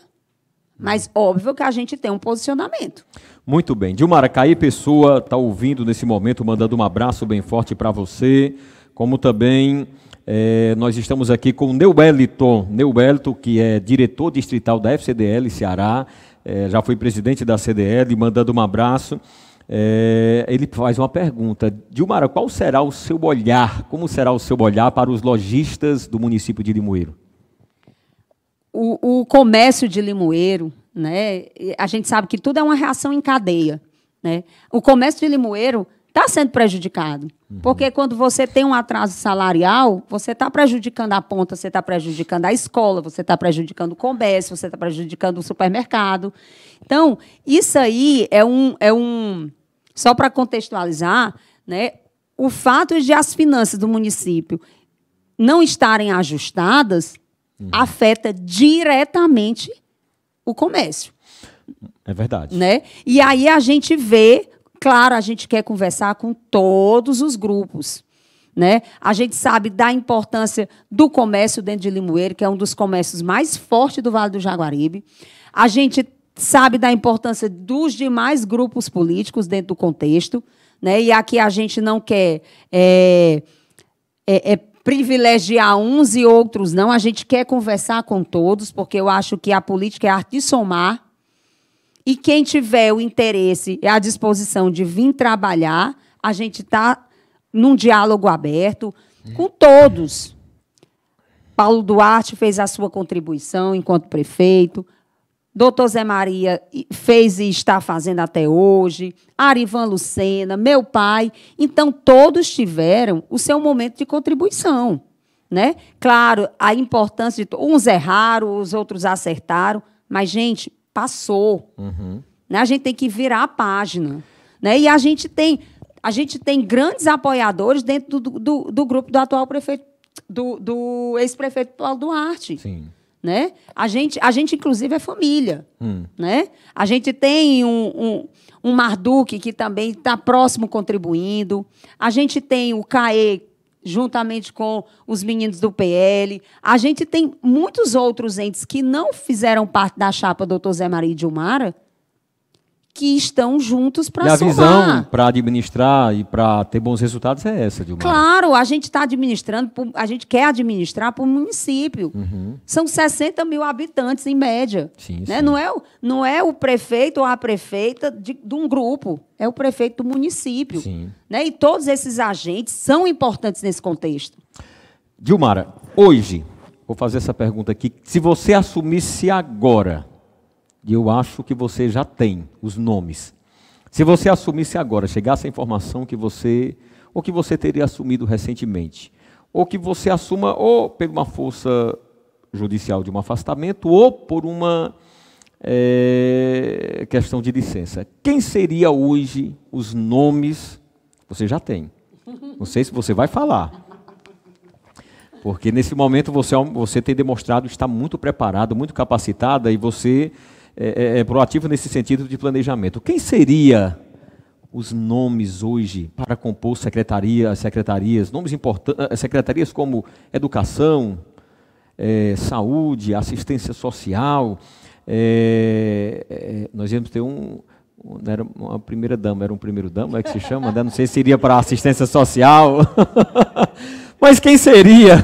S2: mas óbvio que a gente tem um posicionamento.
S1: Muito bem. Dilmara, Caí Pessoa está ouvindo nesse momento, mandando um abraço bem forte para você, como também nós estamos aqui com o Neuwellton, que é diretor distrital da FCDL Ceará, já foi presidente da CDL, mandando um abraço. Ele faz uma pergunta. Dilmara, qual será o seu olhar, como será o seu olhar para os lojistas do município de Limoeiro?
S2: O comércio de Limoeiro, né, a gente sabe que tudo é uma reação em cadeia. Né? O comércio de Limoeiro está sendo prejudicado, porque quando você tem um atraso salarial, você está prejudicando a ponta, você está prejudicando a escola, você está prejudicando o comércio, você está prejudicando o supermercado. Então, isso aí só para contextualizar, né, o fato de as finanças do município não estarem ajustadas afeta diretamente o comércio.
S1: É verdade.
S2: Né? E aí a gente vê, claro, a gente quer conversar com todos os grupos. Né? A gente sabe da importância do comércio dentro de Limoeiro, que é um dos comércios mais fortes do Vale do Jaguaribe. A gente sabe da importância dos demais grupos políticos dentro do contexto, né? E aqui a gente não quer privilegiar uns e outros, não. A gente quer conversar com todos, porque eu acho que a política é a arte de somar, e quem tiver o interesse e a disposição de vir trabalhar, a gente está num diálogo aberto com todos. Paulo Duarte fez a sua contribuição enquanto prefeito, Doutor Zé Maria fez e está fazendo até hoje, Arivan Lucena, meu pai. Então, todos tiveram o seu momento de contribuição. Né? Claro, a importância de... Uns erraram, os outros acertaram, mas, gente, passou. Né? A gente tem que virar a página. Né? E a gente tem grandes apoiadores dentro do grupo do atual prefeito, do ex-prefeito Paulo Duarte.
S1: Sim.
S2: Né? A gente, inclusive, é família. Né? A gente tem um Marduk, que também está próximo contribuindo. A gente tem o CAE, juntamente com os meninos do PL. A gente tem muitos outros entes que não fizeram parte da chapa Dr. Zé Maria e Dilmara, que estão juntos para somar.
S1: E a visão para administrar e para ter bons resultados é essa, Dilmara.
S2: Claro, a gente está administrando, a gente quer administrar para o município. São 60 mil habitantes, em média.
S1: Sim,
S2: né?
S1: sim.
S2: Não é o prefeito ou a prefeita de um grupo, é o prefeito do município.
S1: Sim.
S2: Né? E todos esses agentes são importantes nesse contexto.
S1: Dilmara, hoje, vou fazer essa pergunta aqui. Se você assumisse agora... E eu acho que você já tem os nomes. Se você assumisse agora, chegasse a informação que você teria assumido recentemente, ou que você assuma ou por uma força judicial de um afastamento ou por uma questão de licença. Quem seria hoje os nomes? Você já tem. Não sei se você vai falar. Porque nesse momento você tem demonstrado estar muito preparado, muito capacitada e você é proativo nesse sentido de planejamento. Quem seria os nomes hoje para compor secretarias, nomes importantes, secretarias como educação, saúde, assistência social? Nós íamos ter não era uma primeira dama, era um primeiro dama, é que se chama, né? Não sei se seria para assistência social. Mas quem seria?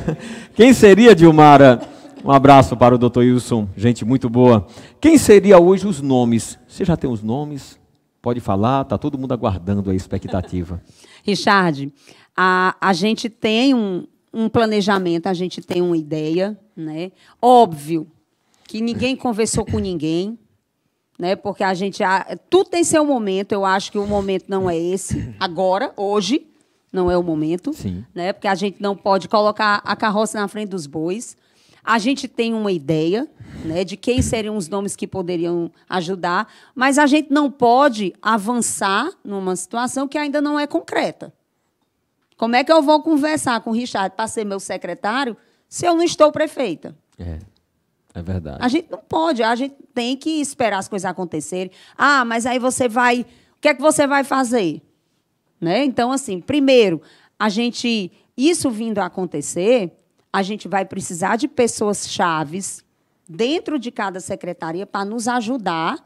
S1: Quem seria, Dilmara? Um abraço para o Dr. Wilson, gente muito boa. Quem seria hoje os nomes? Você já tem os nomes? Pode falar, está todo mundo aguardando a expectativa.
S2: Richard, a gente tem um planejamento, a gente tem uma ideia, né? Óbvio que ninguém conversou com ninguém, né? Porque tudo tem seu momento, eu acho que o momento não é esse, agora, hoje. Não é o momento, né? Porque a gente não pode colocar a carroça na frente dos bois. A gente tem uma ideia, né, de quem seriam os nomes que poderiam ajudar, mas a gente não pode avançar numa situação que ainda não é concreta. Como é que eu vou conversar com o Richard para ser meu secretário se eu não estou prefeita?
S1: É verdade.
S2: A gente não pode, a gente tem que esperar as coisas acontecerem. Ah, mas aí você vai... O que é que você vai fazer? Né? Então, assim, primeiro, isso vindo a acontecer, a gente vai precisar de pessoas chaves dentro de cada secretaria para nos ajudar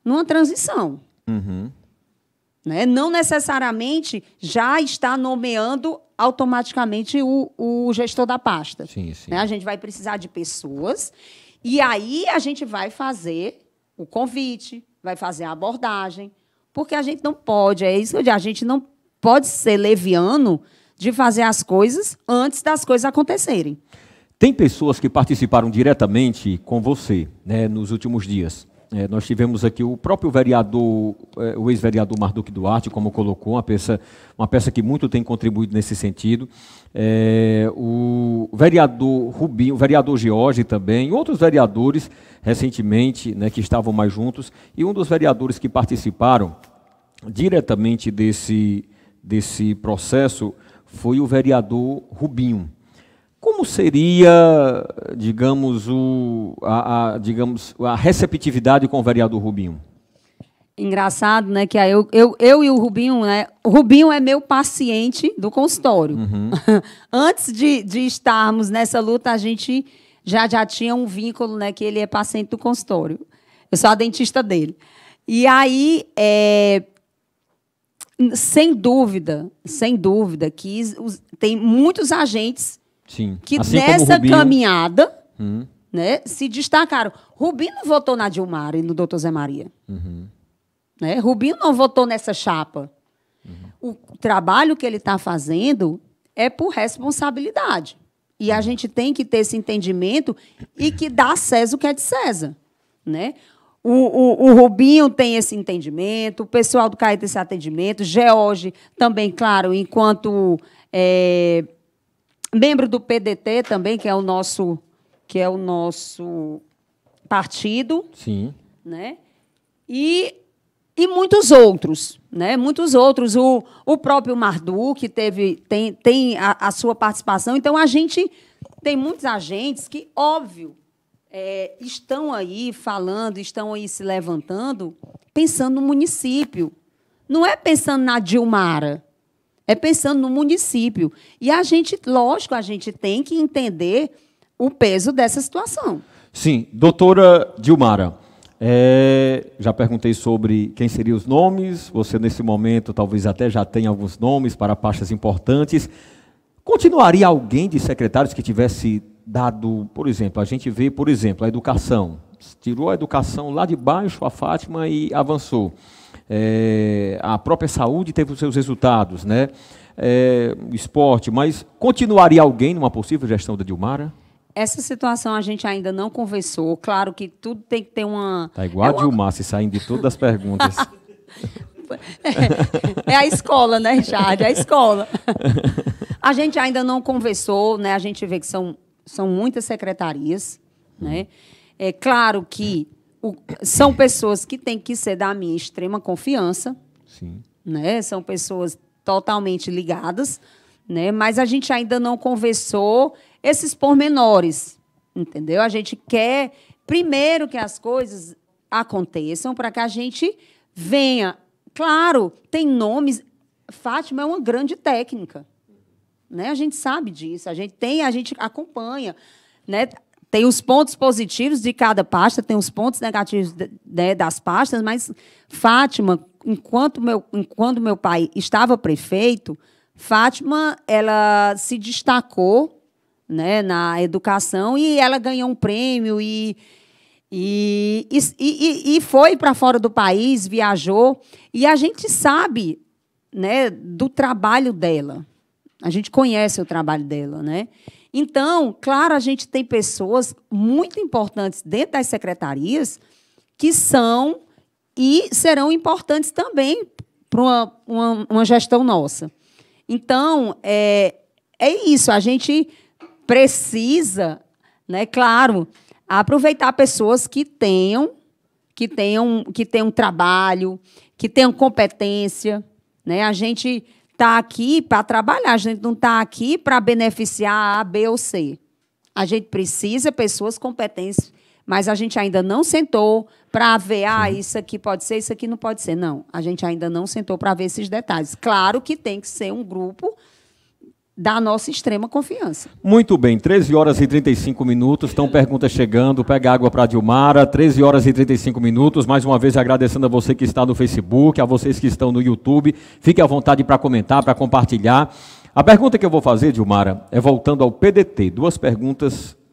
S2: numa transição.
S1: Uhum.
S2: Né? Não necessariamente já está nomeando automaticamente o gestor da pasta.
S1: Sim, sim.
S2: Né? A gente vai precisar de pessoas e aí a gente vai fazer o convite, vai fazer a abordagem, porque a gente não pode, a gente não pode ser leviano de fazer as coisas antes das coisas acontecerem.
S1: Tem pessoas que participaram diretamente com você, né, nos últimos dias. Nós tivemos aqui o próprio vereador, o ex-vereador Marduque Duarte, como colocou, uma peça que muito tem contribuído nesse sentido. O vereador Rubinho, o vereador George também, outros vereadores recentemente, né, que estavam mais juntos, e um dos vereadores que participaram diretamente desse processo foi o vereador Rubinho. Como seria, digamos, a receptividade com o vereador Rubinho?
S2: Engraçado, né? Que eu e o Rubinho, né? O Rubinho é meu paciente do consultório.
S1: Uhum.
S2: Antes de estarmos nessa luta, a gente já tinha um vínculo, né? Que ele é paciente do consultório. Eu sou a dentista dele. E aí, sem dúvida, que tem muitos agentes que assim nessa caminhada né, se destacaram. Rubinho não votou na Dilmara e no doutor Zé Maria.
S1: Uhum.
S2: Né? Rubinho não votou nessa chapa. Uhum. O trabalho que ele está fazendo é por responsabilidade. E a gente tem que ter esse entendimento e que dá a César o que é de César. Né? O Rubinho tem esse entendimento, o pessoal do CAE tem esse atendimento, George também, claro, enquanto membro do PDT também, que é o nosso partido.
S1: Sim.
S2: Né? E muitos outros. Né? Muitos outros. O próprio Marduque tem a sua participação. Então, a gente tem muitos agentes que, óbvio, estão aí falando, estão aí se levantando, pensando no município. Não é pensando na Dilmara, é pensando no município. E a gente, lógico, a gente tem que entender o peso dessa situação.
S1: Sim, doutora Dilmara, já perguntei sobre quem seriam os nomes, você nesse momento talvez até já tenha alguns nomes para pastas importantes. Continuaria alguém de secretários que tivesse dado, por exemplo, a gente vê, por exemplo, a educação. Tirou a educação lá de baixo, a Fátima, e avançou. A própria saúde teve os seus resultados, né? O esporte, mas continuaria alguém numa possível gestão da Dilmara?
S2: Essa situação a gente ainda não conversou. Claro que tudo tem que ter uma...
S1: Está igual a Dilmar, se saindo de todas as perguntas.
S2: É a escola, né, Richard? É a escola. A gente ainda não conversou, né? A gente vê que são muitas secretarias, né? É claro que são pessoas que têm que ser da minha extrema confiança.
S1: Sim.
S2: Né? São pessoas totalmente ligadas, né? Mas a gente ainda não conversou esses pormenores, entendeu? A gente quer, primeiro, que as coisas aconteçam para que a gente venha. Claro, tem nomes. Fátima é uma grande técnica, né? A gente sabe disso, a gente acompanha, né? Tem os pontos positivos de cada pasta, tem os pontos negativos das pastas, mas Fátima, enquanto meu pai estava prefeito, Fátima ela se destacou, né, na educação e ela ganhou um prêmio e foi para fora do país, viajou. E a gente sabe, né, do trabalho dela. A gente conhece o trabalho dela, né? Então, claro, a gente tem pessoas muito importantes dentro das secretarias que são e serão importantes também para uma gestão nossa. Então, é isso. A gente precisa, né, claro, aproveitar pessoas que tenham trabalho, que tenham competência, né? A gente está aqui para trabalhar, a gente não está aqui para beneficiar A, B ou C. A gente precisa de pessoas competentes, mas a gente ainda não sentou para ver, isso aqui pode ser, isso aqui não pode ser. Não, a gente ainda não sentou para ver esses detalhes. Claro que tem que ser um grupo da nossa extrema confiança.
S1: Muito bem, 13 horas e 35 minutos, estão perguntas chegando, pega água para a Dilmara, 13 horas e 35 minutos, mais uma vez agradecendo a você que está no Facebook, a vocês que estão no YouTube, fique à vontade para comentar, para compartilhar. A pergunta que eu vou fazer, Dilmara, é voltando ao PDT,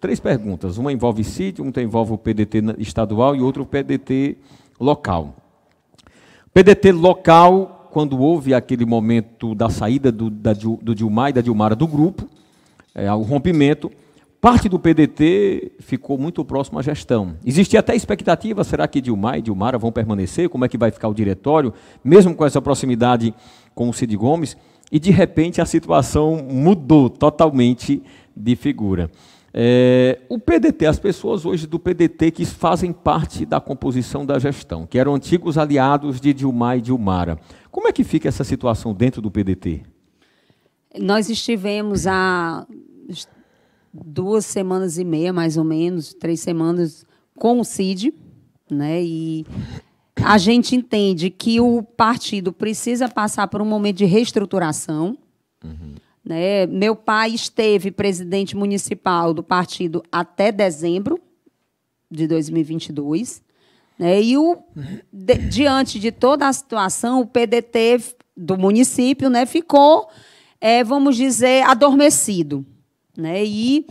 S1: três perguntas, uma envolve CID, uma envolve o PDT estadual e outra o PDT local. PDT local, quando houve aquele momento da saída do Dilmar e da Dilmara do grupo, o rompimento, parte do PDT ficou muito próximo à gestão. Existia até expectativa, será que Dilmar e Dilmara vão permanecer? Como é que vai ficar o diretório? Mesmo com essa proximidade com o Cid Gomes, e de repente a situação mudou totalmente de figura. O PDT, as pessoas hoje do PDT que fazem parte da composição da gestão, que eram antigos aliados de Dilmar e Dilmara, como é que fica essa situação dentro do PDT?
S2: Nós estivemos há 2 semanas e meia, mais ou menos, 3 semanas, com o Cid, né? E a gente entende que o partido precisa passar por um momento de reestruturação. Né? Meu pai esteve presidente municipal do partido até dezembro de 2022. Né? E, diante de toda a situação, o PDT do município, né, ficou, vamos dizer, adormecido. Né? E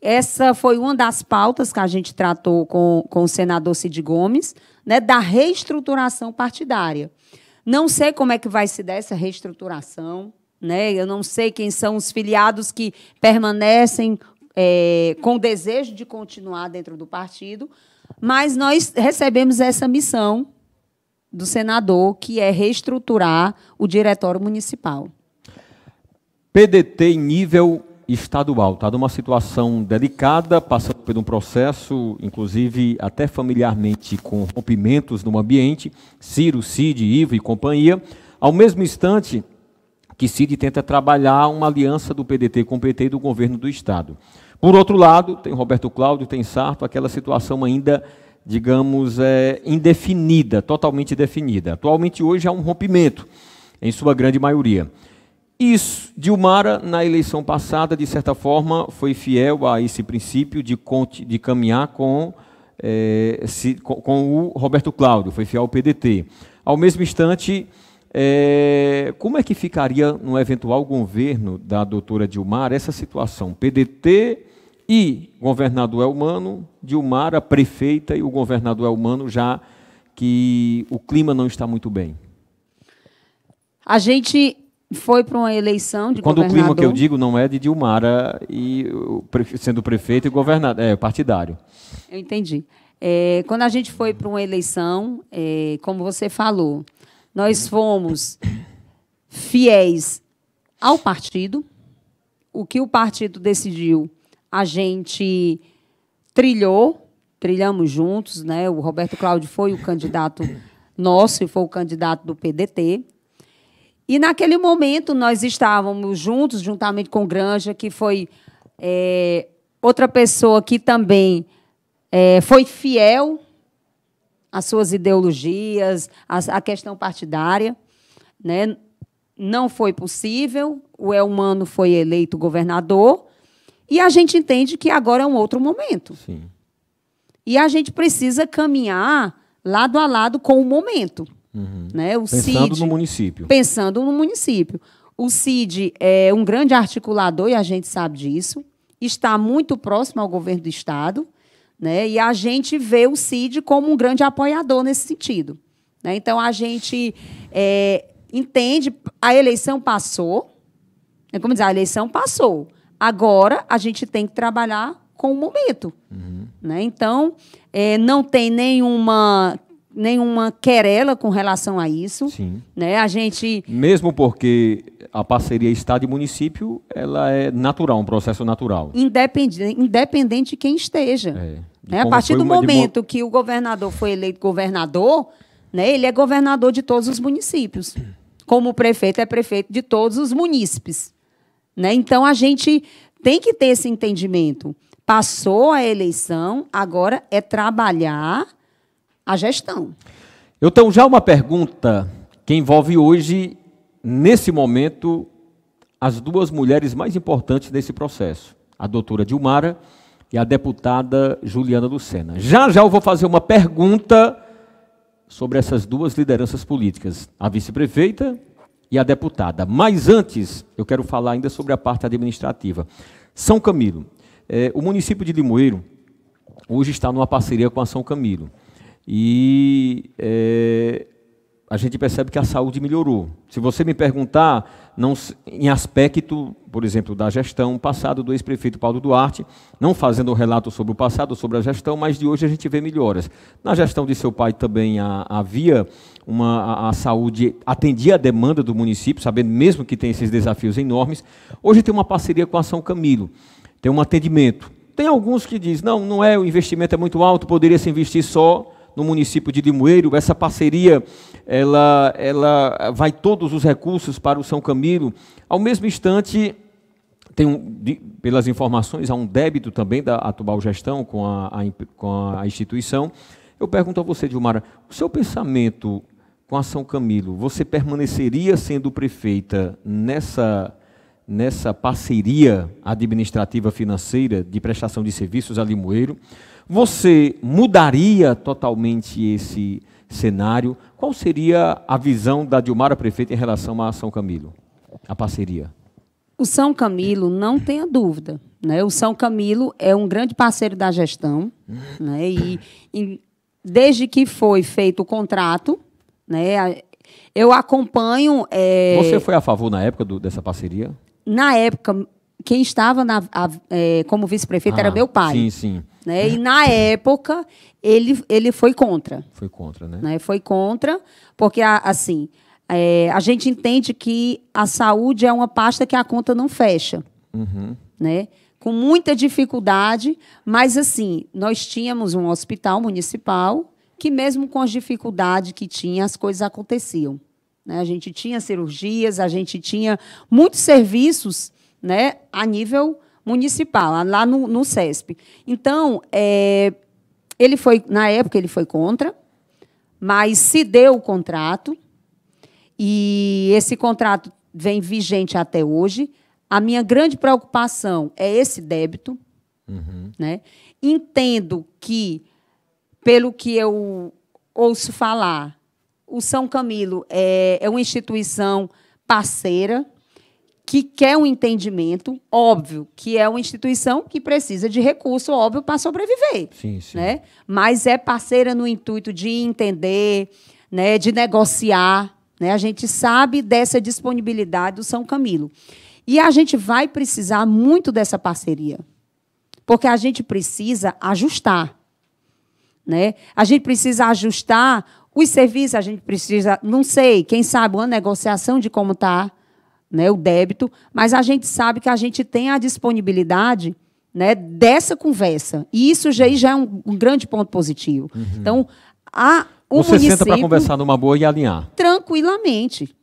S2: essa foi uma das pautas que a gente tratou com o senador Cid Gomes, né, da reestruturação partidária. Não sei como é que vai se dar essa reestruturação, né? Eu não sei quem são os filiados que permanecem com o desejo de continuar dentro do partido, mas nós recebemos essa missão do senador, que é reestruturar o diretório municipal.
S1: PDT em nível estadual, está numa situação delicada, passando por um processo, inclusive até familiarmente, com rompimentos no ambiente, Ciro, Cid, Ivo e companhia. Ao mesmo instante que Cid tenta trabalhar uma aliança do PDT com o PT e do governo do Estado. Por outro lado, tem Roberto Cláudio, tem Sarto, aquela situação ainda, digamos, indefinida, totalmente definida. Atualmente, hoje, há um rompimento, em sua grande maioria. Isso, Dilmara, na eleição passada, de certa forma, foi fiel a esse princípio de caminhar com o Roberto Cláudio, foi fiel ao PDT. Ao mesmo instante, como é que ficaria no eventual governo da doutora Dilmara essa situação? PDT e governador Elmano, Dilmara, prefeita, e o governador Elmano, já que o clima não está muito bem.
S2: A gente foi para uma eleição de
S1: Quando
S2: governador...
S1: o clima que eu digo não é de Dilmara, sendo prefeito e governador, partidário.
S2: Eu entendi. Quando a gente foi para uma eleição, como você falou, nós fomos fiéis ao partido. O que o partido decidiu, a gente trilhamos juntos, né? O Roberto Cláudio foi o candidato nosso e foi o candidato do PDT. E, naquele momento, nós estávamos juntos, juntamente com Granja, que foi outra pessoa que também foi fiel às suas ideologias, à questão partidária, né? Não foi possível, o Elmano foi eleito governador, e a gente entende que agora é um outro momento.
S1: Sim.
S2: E a gente precisa caminhar lado a lado com o momento. Né?
S1: Pensando no município.
S2: Pensando no município. O Cid é um grande articulador, e a gente sabe disso, está muito próximo ao governo do Estado, né? E a gente vê o Cid como um grande apoiador nesse sentido. Né? Então, a gente entende, a eleição passou, como dizer, a eleição passou. Agora, a gente tem que trabalhar com o momento. Né? Então, não tem nenhuma querela com relação a isso.
S1: Sim.
S2: Né? A gente...
S1: Mesmo porque a parceria Estado e município, ela é natural, um processo natural.
S2: Independente de quem esteja. Né? A partir do momento que o governador foi eleito governador, né, ele é governador de todos os municípios. Como o prefeito é prefeito de todos os munícipes. Né? Então, a gente tem que ter esse entendimento. Passou a eleição, agora é trabalhar a gestão.
S1: Eu tenho já uma pergunta que envolve hoje, nesse momento, as duas mulheres mais importantes desse processo, a doutora Dilmara e a deputada Juliana Lucena. Já eu vou fazer uma pergunta sobre essas duas lideranças políticas, a vice-prefeita e a deputada. Mas antes, eu quero falar ainda sobre a parte administrativa. São Camilo. O município de Limoeiro hoje está numa parceria com a São Camilo. E a gente percebe que a saúde melhorou. Se você me perguntar, em aspecto, por exemplo, da gestão passada do ex-prefeito Paulo Duarte, não fazendo um relato sobre o passado, sobre a gestão, mas de hoje a gente vê melhoras. Na gestão de seu pai também havia a saúde, atendia a demanda do município, sabendo mesmo que tem esses desafios enormes. Hoje tem uma parceria com a São Camilo, tem um atendimento. Tem alguns que dizem, não é, o investimento é muito alto, poderia se investir só no município de Limoeiro. Essa parceria, ela vai todos os recursos para o São Camilo. Ao mesmo instante, pelas informações, há um débito também da atual gestão com a instituição. Eu pergunto a você, Dilmara, o seu pensamento com a São Camilo, você permaneceria sendo prefeita nessa parceria administrativa financeira de prestação de serviços a Limoeiro? Você mudaria totalmente esse cenário? Qual seria a visão da Dilmara prefeita em relação à São Camilo, a parceria?
S2: O São Camilo, não tenha dúvida, né? O São Camilo é um grande parceiro da gestão, né? E desde que foi feito o contrato, né? Eu acompanho...
S1: Você foi a favor na época dessa parceria?
S2: Na época, quem estava como vice-prefeito era meu pai.
S1: Sim, sim.
S2: Né? E, na época, ele foi contra.
S1: Foi contra, né?
S2: Foi contra, porque, assim, a gente entende que a saúde é uma pasta que a conta não fecha. Né? Com muita dificuldade, mas, assim, nós tínhamos um hospital municipal que, mesmo com as dificuldades que tinha, as coisas aconteciam. Né? A gente tinha cirurgias, a gente tinha muitos serviços, né, a nível municipal, lá no CESP. Então, na época, ele foi contra, mas se deu o contrato, e esse contrato vem vigente até hoje. A minha grande preocupação é esse débito. Né? Entendo que, pelo que eu ouço falar, o São Camilo é uma instituição parceira, que quer um entendimento, óbvio, que é uma instituição que precisa de recurso, óbvio, para sobreviver.
S1: Sim, sim.
S2: Né? Mas é parceira no intuito de entender, né, de negociar. Né? A gente sabe dessa disponibilidade do São Camilo. E a gente vai precisar muito dessa parceria, porque a gente precisa ajustar. Né? A gente precisa ajustar os serviços, a gente precisa, não sei, quem sabe, uma negociação de como está, né, o débito, mas a gente sabe que a gente tem a disponibilidade, né, dessa conversa. E isso já é um grande ponto positivo. Então, o
S1: Você senta para conversar numa boa e alinhar.
S2: Tranquilamente.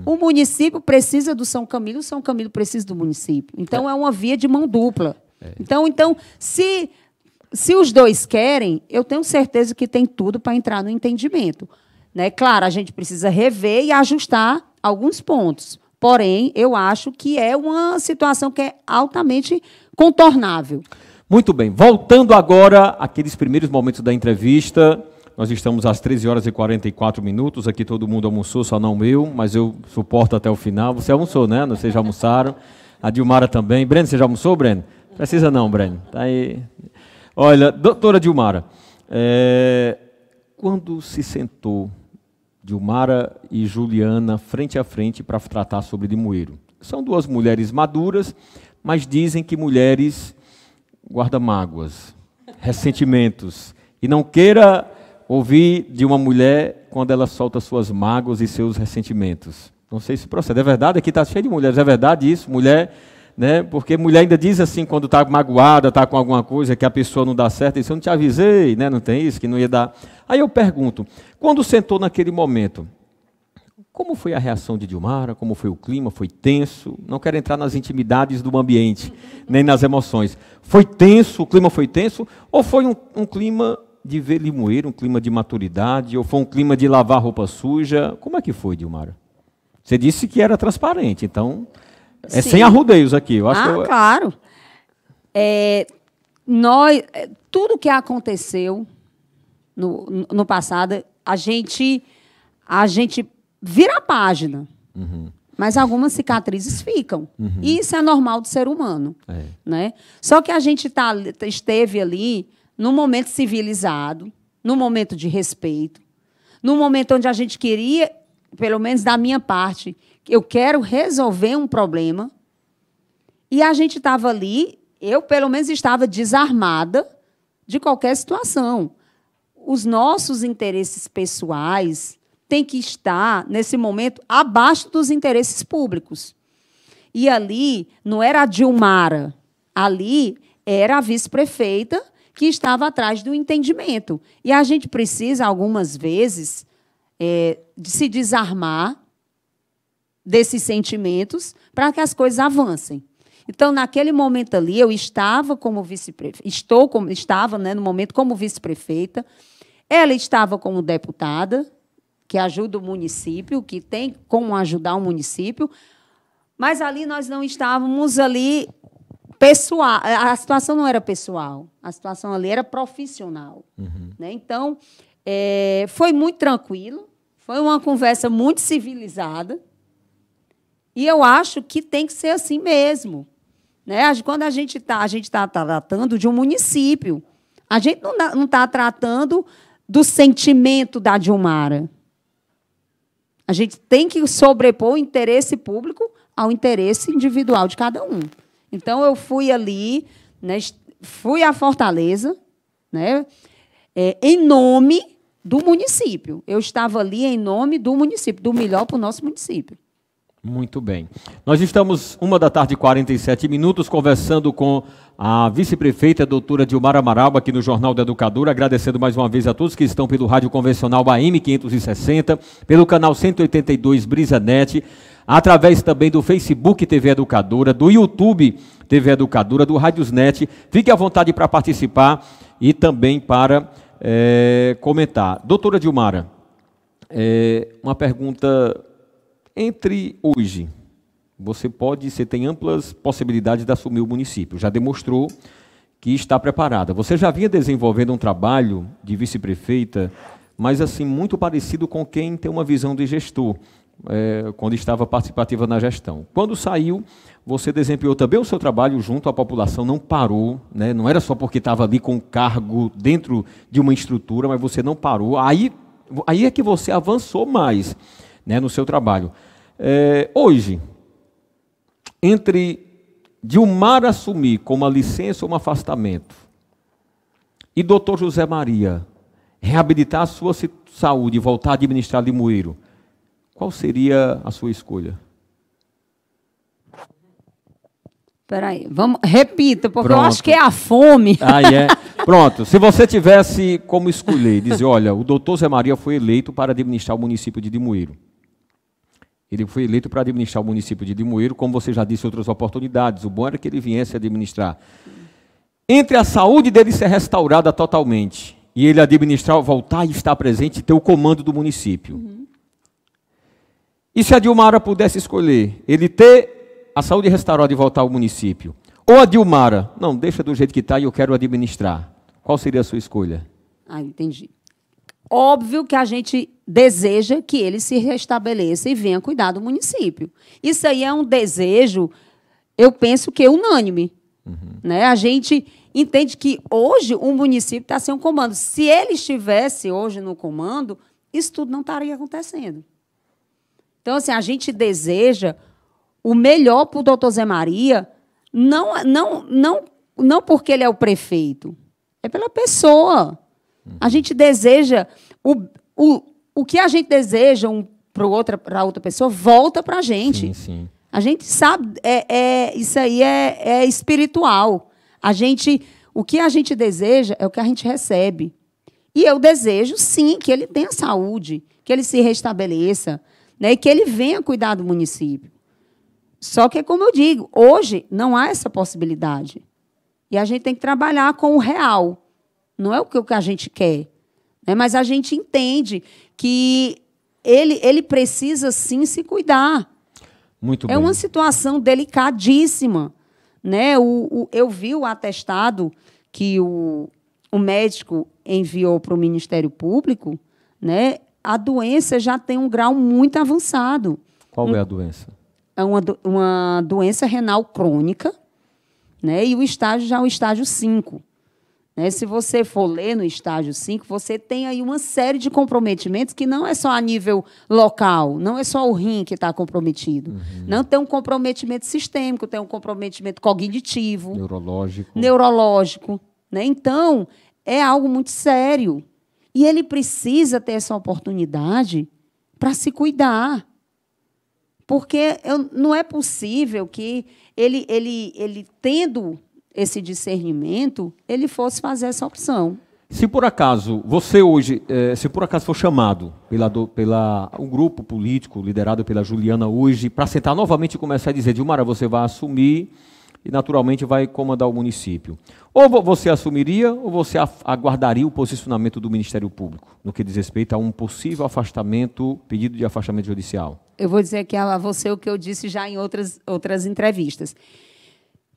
S2: O município precisa do São Camilo, o São Camilo precisa do município. Então, é uma via de mão dupla. Então se os dois querem, eu tenho certeza que tem tudo para entrar no entendimento. Né? Claro, a gente precisa rever e ajustar alguns pontos. Porém, eu acho que é uma situação que é altamente contornável.
S1: Muito bem. Voltando agora àqueles primeiros momentos da entrevista, nós estamos às 13h44. Aqui todo mundo almoçou, só não eu, mas eu suporto até o final. Você almoçou, né? Vocês já almoçaram. A Dilmara também. Breno, você já almoçou, Breno? Precisa não, Breno. Tá aí. Olha, doutora Dilmara, quando se sentou Dilmara e Juliana frente a frente para tratar sobre Limoeiro? São duas mulheres maduras, mas dizem que mulheres guardam mágoas, ressentimentos. E não queira ouvir de uma mulher quando ela solta suas mágoas e seus ressentimentos. Não sei se procede. É verdade? Aqui está cheio de mulheres. É verdade isso? Mulher... Né? Porque mulher ainda diz assim, quando está magoada, está com alguma coisa, que a pessoa não dá certo, diz, eu não te avisei, né? Não tem isso, que não ia dar. Aí eu pergunto, quando sentou naquele momento, como foi a reação de Dilmara, como foi o clima, foi tenso? Não quero entrar nas intimidades do ambiente, nem nas emoções. Foi tenso, o clima foi tenso, ou foi um clima de ver Limoeiro, um clima de maturidade, ou foi um clima de lavar roupa suja? Como é que foi, Dilmara? Você disse que era transparente, então...
S2: Sim.
S1: Sem arrudeios aqui. Eu acho
S2: claro. Tudo que aconteceu no passado, a gente vira a página. Mas algumas cicatrizes ficam. E isso é normal do ser humano. Né? Só que a gente esteve ali num momento civilizado, num momento de respeito, num momento onde a gente queria, pelo menos da minha parte, eu quero resolver um problema, e a gente estava ali, eu, pelo menos, estava desarmada de qualquer situação. Os nossos interesses pessoais têm que estar, nesse momento, abaixo dos interesses públicos. E ali não era a Dilmara, ali era a vice-prefeita que estava atrás do entendimento. E a gente precisa, algumas vezes, de se desarmar desses sentimentos para que as coisas avancem. Então, naquele momento ali, eu estava como vice-prefeita, estava, né, no momento como vice-prefeita, ela estava como deputada, que ajuda o município, que tem como ajudar o município, mas ali nós não estávamos ali pessoal, a situação não era pessoal, a situação ali era profissional. Né? Então, foi muito tranquilo, foi uma conversa muito civilizada, e eu acho que tem que ser assim mesmo. Né? Quando a gente está tratando de um município, a gente não está tratando do sentimento da Dilmara. A gente tem que sobrepor o interesse público ao interesse individual de cada um. Então, eu fui ali, né, fui à Fortaleza, né, em nome do município. Eu estava ali em nome do município, do melhor para o nosso município.
S1: Muito bem. Nós estamos 13h47, conversando com a vice-prefeita, doutora Dilmara Amaral, aqui no Jornal da Educadora, agradecendo mais uma vez a todos que estão pelo rádio convencional AM 560, pelo canal 182 BrisaNet, através também do Facebook TV Educadora, do YouTube TV Educadora, do Rádiosnet. Fique à vontade para participar e também para comentar. Doutora Dilmara, uma pergunta... Entre hoje, você tem amplas possibilidades de assumir o município, já demonstrou que está preparada. Você já vinha desenvolvendo um trabalho de vice-prefeita, mas assim, muito parecido com quem tem uma visão de gestor, quando estava participativa na gestão. Quando saiu, você desempenhou também o seu trabalho junto à população, não parou, né? Não era só porque estava ali com cargo dentro de uma estrutura, mas você não parou. Aí é que você avançou mais, né, no seu trabalho. Hoje, entre Dilmara assumir com uma licença ou um afastamento e doutor José Maria reabilitar a sua saúde e voltar a administrar Limoeiro, qual seria a sua escolha?
S2: Peraí, vamos, repita, porque
S1: Pronto.
S2: eu acho que é a fome.
S1: Aí é. Pronto, se você tivesse como escolher, dizer, olha, o doutor Zé Maria foi eleito para administrar o município de Limoeiro. Ele foi eleito para administrar o município de Limoeiro, como você já disse em outras oportunidades. O bom era que ele viesse administrar. Entre a saúde dele ser restaurada totalmente e ele administrar, voltar e estar presente e ter o comando do município. E se a Dilmara pudesse escolher, ele ter a saúde restaurada e voltar ao município, ou a Dilmara, não, deixa do jeito que está e eu quero administrar, qual seria a sua escolha?
S2: Ah, entendi. Óbvio que a gente deseja que ele se restabeleça e venha cuidar do município. Isso aí é um desejo, eu penso que é unânime. Né? A gente entende que hoje o município está sem um comando. Se ele estivesse hoje no comando, isso tudo não estaria acontecendo. Então, assim, a gente deseja o melhor para o doutor Zé Maria, não porque ele é o prefeito, é pela pessoa. A gente deseja o que a gente deseja para outra pessoa volta para a gente.
S1: Sim, sim.
S2: A gente sabe, isso aí é espiritual. O que a gente deseja é o que a gente recebe. E eu desejo, sim, que ele tenha saúde, que ele se restabeleça, né, e que ele venha cuidar do município. Só que, como eu digo, hoje não há essa possibilidade. E a gente tem que trabalhar com o real. Não é o que a gente quer. Né? Mas a gente entende que ele precisa, sim, se cuidar.
S1: Muito bem.
S2: É uma situação delicadíssima. Né? Eu vi o atestado que o médico enviou para o Ministério Público, né? A doença já tem um grau muito avançado.
S1: Qual é a doença?
S2: É uma doença renal crônica, né? E o estágio já é o estágio 5. Né? Se você for ler no estágio 5, você tem aí uma série de comprometimentos que não é só a nível local, não é só o rim que está comprometido. Não tem um comprometimento sistêmico, tem um comprometimento cognitivo, neurológico. Né? Então, é algo muito sério. E ele precisa ter essa oportunidade para se cuidar. Porque não é possível que ele tendo esse discernimento, ele fosse fazer essa opção.
S1: Se por acaso você hoje, se por acaso for chamado pela um grupo político liderado pela Juliana hoje, para sentar novamente e começar a dizer, Dilmara, você vai assumir e naturalmente vai comandar o município. Ou você assumiria, ou você aguardaria o posicionamento do Ministério Público, no que diz respeito a um possível afastamento, pedido de afastamento judicial?
S2: Eu vou dizer aqui a você o que eu disse já em outras entrevistas.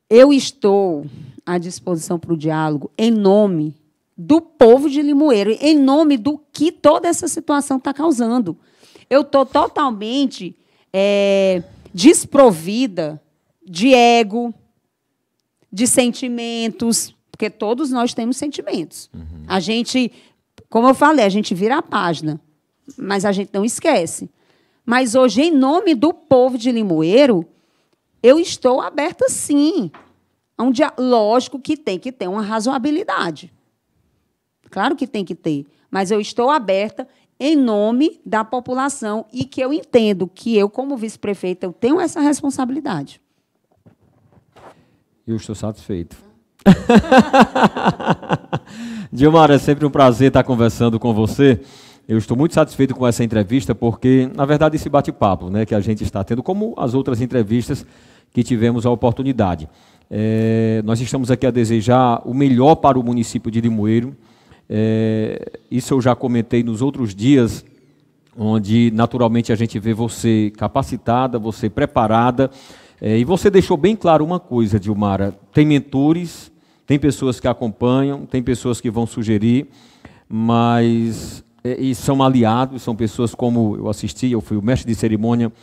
S2: Eu estou à disposição para o diálogo em nome do povo de Limoeiro, em nome do que toda essa situação está causando. Eu estou totalmente desprovida de ego, de sentimentos, porque todos nós temos sentimentos. A gente, como eu falei, a gente vira a página, mas a gente não esquece. Mas hoje, em nome do povo de Limoeiro, eu estou aberta, sim. Lógico que tem que ter uma razoabilidade. Claro que tem que ter. Mas eu estou aberta em nome da população e que eu entendo que eu, como vice-prefeita, eu tenho essa responsabilidade.
S1: Eu estou satisfeito. Dilmara, é sempre um prazer estar conversando com você. Eu estou muito satisfeito com essa entrevista, porque, na verdade, esse bate-papo, né, que a gente está tendo, como as outras entrevistas que tivemos a oportunidade. Nós estamos aqui a desejar o melhor para o município de Limoeiro. Isso eu já comentei nos outros dias, onde, naturalmente, a gente vê você capacitada, você preparada, e você deixou bem claro uma coisa, Dilmara, tem mentores, tem pessoas que acompanham, tem pessoas que vão sugerir, mas... e são aliados, são pessoas como eu assisti, eu fui o mestre de cerimônia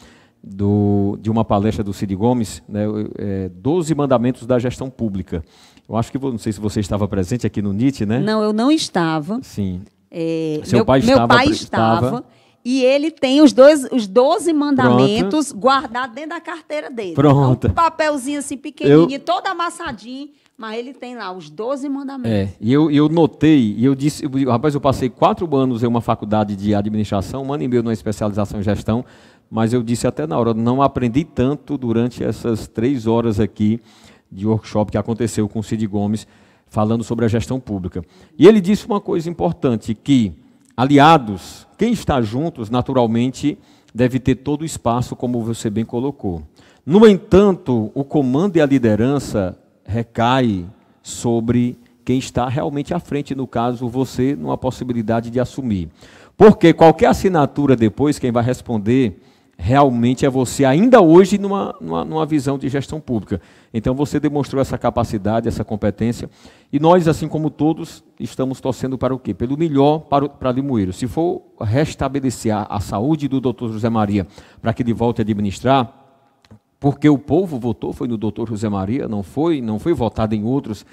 S1: de uma palestra do Cid Gomes, né, 12 mandamentos da gestão pública. Eu acho que, não sei se você estava presente aqui no NIT, né?
S2: Não, eu não estava.
S1: Sim.
S2: Meu pai estava. E ele tem os 12 mandamentos guardados dentro da carteira dele.
S1: Pronto.
S2: Um papelzinho assim pequenininho, todo amassadinho, mas ele tem lá os 12 mandamentos.
S1: E eu notei, e eu disse, rapaz, eu passei 4 anos em uma faculdade de administração, 1 ano e meio numa especialização em gestão, mas eu disse até na hora, não aprendi tanto durante essas 3 horas aqui de workshop que aconteceu com o Cid Gomes, falando sobre a gestão pública. E ele disse uma coisa importante, que aliados, quem está juntos, naturalmente, deve ter todo o espaço, como você bem colocou. No entanto, o comando e a liderança recai sobre quem está realmente à frente, no caso, você, numa possibilidade de assumir. Porque qualquer assinatura depois, quem vai responder realmente é você, ainda hoje, numa visão de gestão pública. Então, você demonstrou essa capacidade, essa competência, e nós, assim como todos, estamos torcendo para o quê? Pelo melhor para Limoeiro. Se for restabelecer a saúde do doutor José Maria, para que ele volte a administrar, porque o povo votou, foi no doutor José Maria, não foi votado em outros,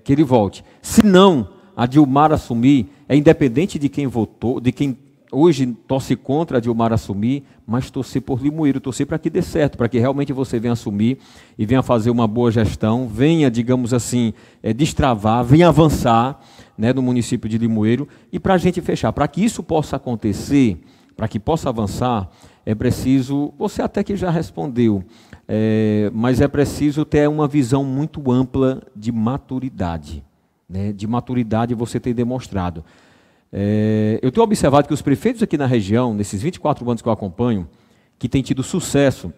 S1: que ele volte. Se não, a Dilmar assumir, é independente de quem votou, de quem hoje torce contra a Dilmar assumir, mas torcer por Limoeiro, torcer para que dê certo, para que realmente você venha assumir e venha fazer uma boa gestão, venha, digamos assim, destravar, venha avançar, né, no município de Limoeiro. E para a gente fechar, para que isso possa acontecer, para que possa avançar, é preciso, você até que já respondeu, mas é preciso ter uma visão muito ampla de maturidade, né, de maturidade você tem demonstrado. Eu tenho observado que os prefeitos aqui na região, nesses 24 anos que eu acompanho, que têm tido sucesso,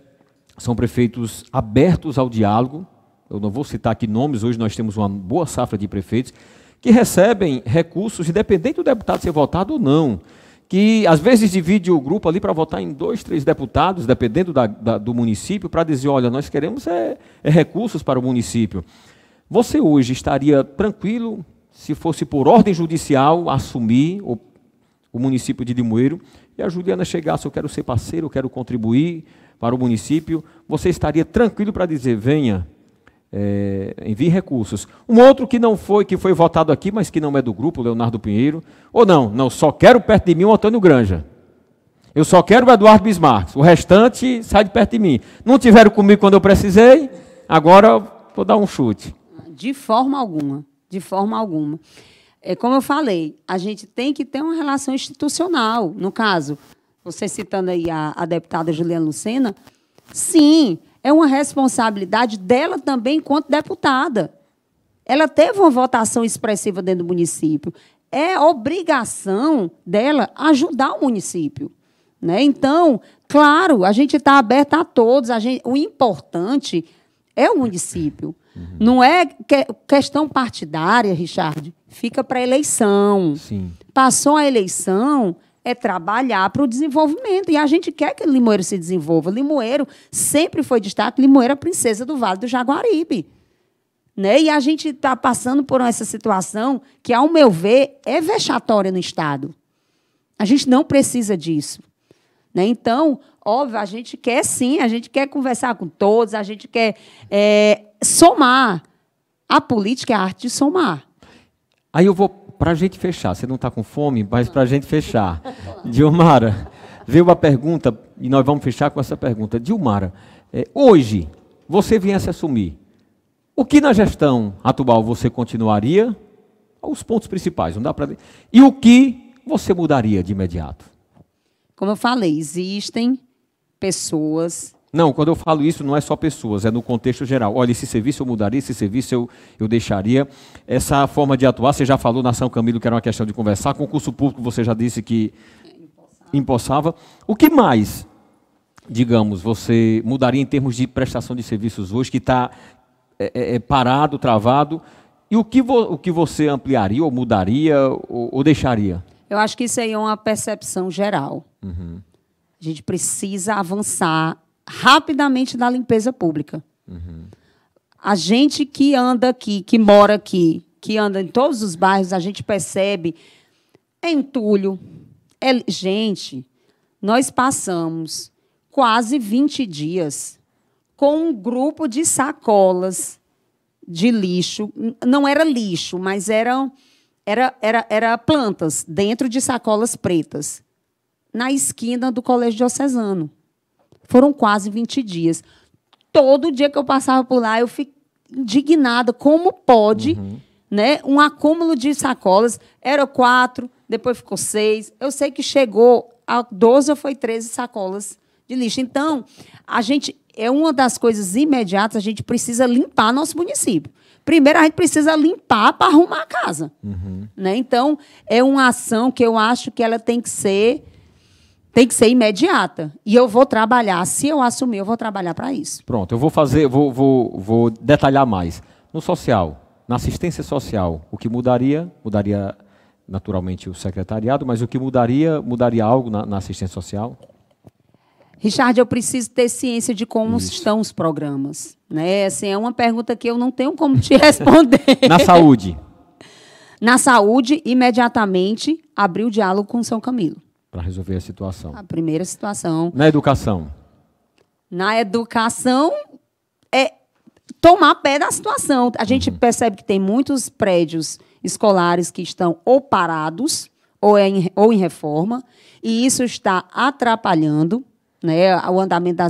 S1: são prefeitos abertos ao diálogo. Eu não vou citar aqui nomes, hoje nós temos uma boa safra de prefeitos, que recebem recursos, independente do deputado ser votado ou não, que às vezes divide o grupo ali para votar em 2, 3 deputados, dependendo do município, para dizer, olha, nós queremos recursos para o município. Você hoje estaria tranquilo, se fosse por ordem judicial, assumir o município de Limoeiro, e a Juliana chegasse, eu quero ser parceiro, eu quero contribuir para o município, você estaria tranquilo para dizer, venha, envie recursos. Um outro que não foi, que foi votado aqui, mas que não é do grupo, Leonardo Pinheiro, ou não, só quero perto de mim o Antônio Granja. Eu só quero o Eduardo Bismarck, o restante sai de perto de mim. Não tiveram comigo quando eu precisei, agora vou dar um chute.
S2: De forma alguma. De forma alguma. Como eu falei, a gente tem que ter uma relação institucional. No caso, você citando aí a deputada Juliana Lucena, sim, é uma responsabilidade dela também enquanto deputada. Ela teve uma votação expressiva dentro do município. É obrigação dela ajudar o município, né? Então, claro, a gente está aberta a todos. O importante é o município. Não é questão partidária, Richard, fica para a eleição.
S1: Sim.
S2: Passou a eleição, é trabalhar para o desenvolvimento. E a gente quer que Limoeiro se desenvolva. Limoeiro sempre foi destaque, Limoeiro é a princesa do Vale do Jaguaribe. Né? E a gente está passando por essa situação que, ao meu ver, é vexatória no Estado. A gente não precisa disso. Né? Então, óbvio, a gente quer sim, a gente quer conversar com todos, a gente quer somar. A política é a arte de somar.
S1: Aí eu vou, para a gente fechar, você não está com fome, mas para a gente fechar. Dilmara, veio uma pergunta, e nós vamos fechar com essa pergunta. Dilmara, hoje, você viesse assumir, o que na gestão atual você continuaria? Os pontos principais, não dá para... E o que você mudaria de imediato?
S2: Como eu falei, existem pessoas...
S1: Não, quando eu falo isso, não é só pessoas, é no contexto geral. Olha, esse serviço eu mudaria, esse serviço eu deixaria. Essa forma de atuar, você já falou na São Camilo, que era uma questão de conversar. Concurso público, você já disse que empossava. O que mais, digamos, você mudaria em termos de prestação de serviços hoje, que está parado, travado? E o que você ampliaria, ou mudaria, ou deixaria?
S2: Eu acho que isso aí é uma percepção geral.
S1: Uhum.
S2: A gente precisa avançar rapidamente na limpeza pública.
S1: Uhum.
S2: A gente que anda aqui, que mora aqui, que anda em todos os bairros, a gente percebe, é entulho. Gente, nós passamos quase 20 dias com um grupo de sacolas de lixo. Não era lixo, mas era plantas dentro de sacolas pretas, na esquina do Colégio Diocesano. Foram quase 20 dias. Todo dia que eu passava por lá, eu fiquei indignada. Como pode, né, um acúmulo de sacolas? Era 4, depois ficou 6. Eu sei que chegou a 12 ou foi 13 sacolas de lixo. Então, é uma das coisas imediatas, a gente precisa limpar nosso município. Primeiro, a gente precisa limpar para arrumar a casa. Né? Então, é uma ação que eu acho que ela tem que ser imediata. E eu vou trabalhar, se eu assumir, eu vou trabalhar para isso.
S1: Pronto, eu vou detalhar mais. No social, na assistência social, o que mudaria naturalmente o secretariado, mas o que mudaria algo na assistência social?
S2: Richard, eu preciso ter ciência de como estão os programas. Né? Assim, é uma pergunta que eu não tenho como te responder.
S1: Na saúde?
S2: Na saúde, imediatamente, abrir o diálogo com São Camilo.
S1: Para resolver a situação.
S2: A primeira situação.
S1: Na educação?
S2: Na educação, é tomar pé da situação. A gente percebe que tem muitos prédios escolares que estão ou parados ou em reforma, e isso está atrapalhando, né, o andamento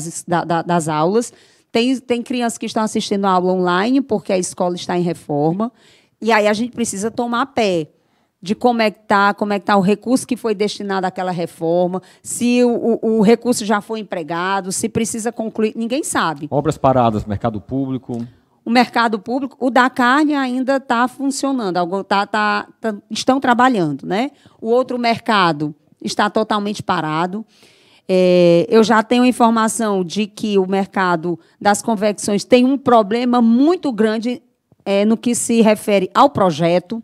S2: das aulas. Tem crianças que estão assistindo a aula online porque a escola está em reforma, e aí a gente precisa tomar pé de como é que tá o recurso que foi destinado àquela reforma, se o recurso já foi empregado, se precisa concluir, ninguém sabe.
S1: Obras paradas, mercado público.
S2: O mercado público, o da carne ainda está funcionando, estão trabalhando, né? O outro mercado está totalmente parado. Eu já tenho informação de que o mercado das confecções tem um problema muito grande no que se refere ao projeto.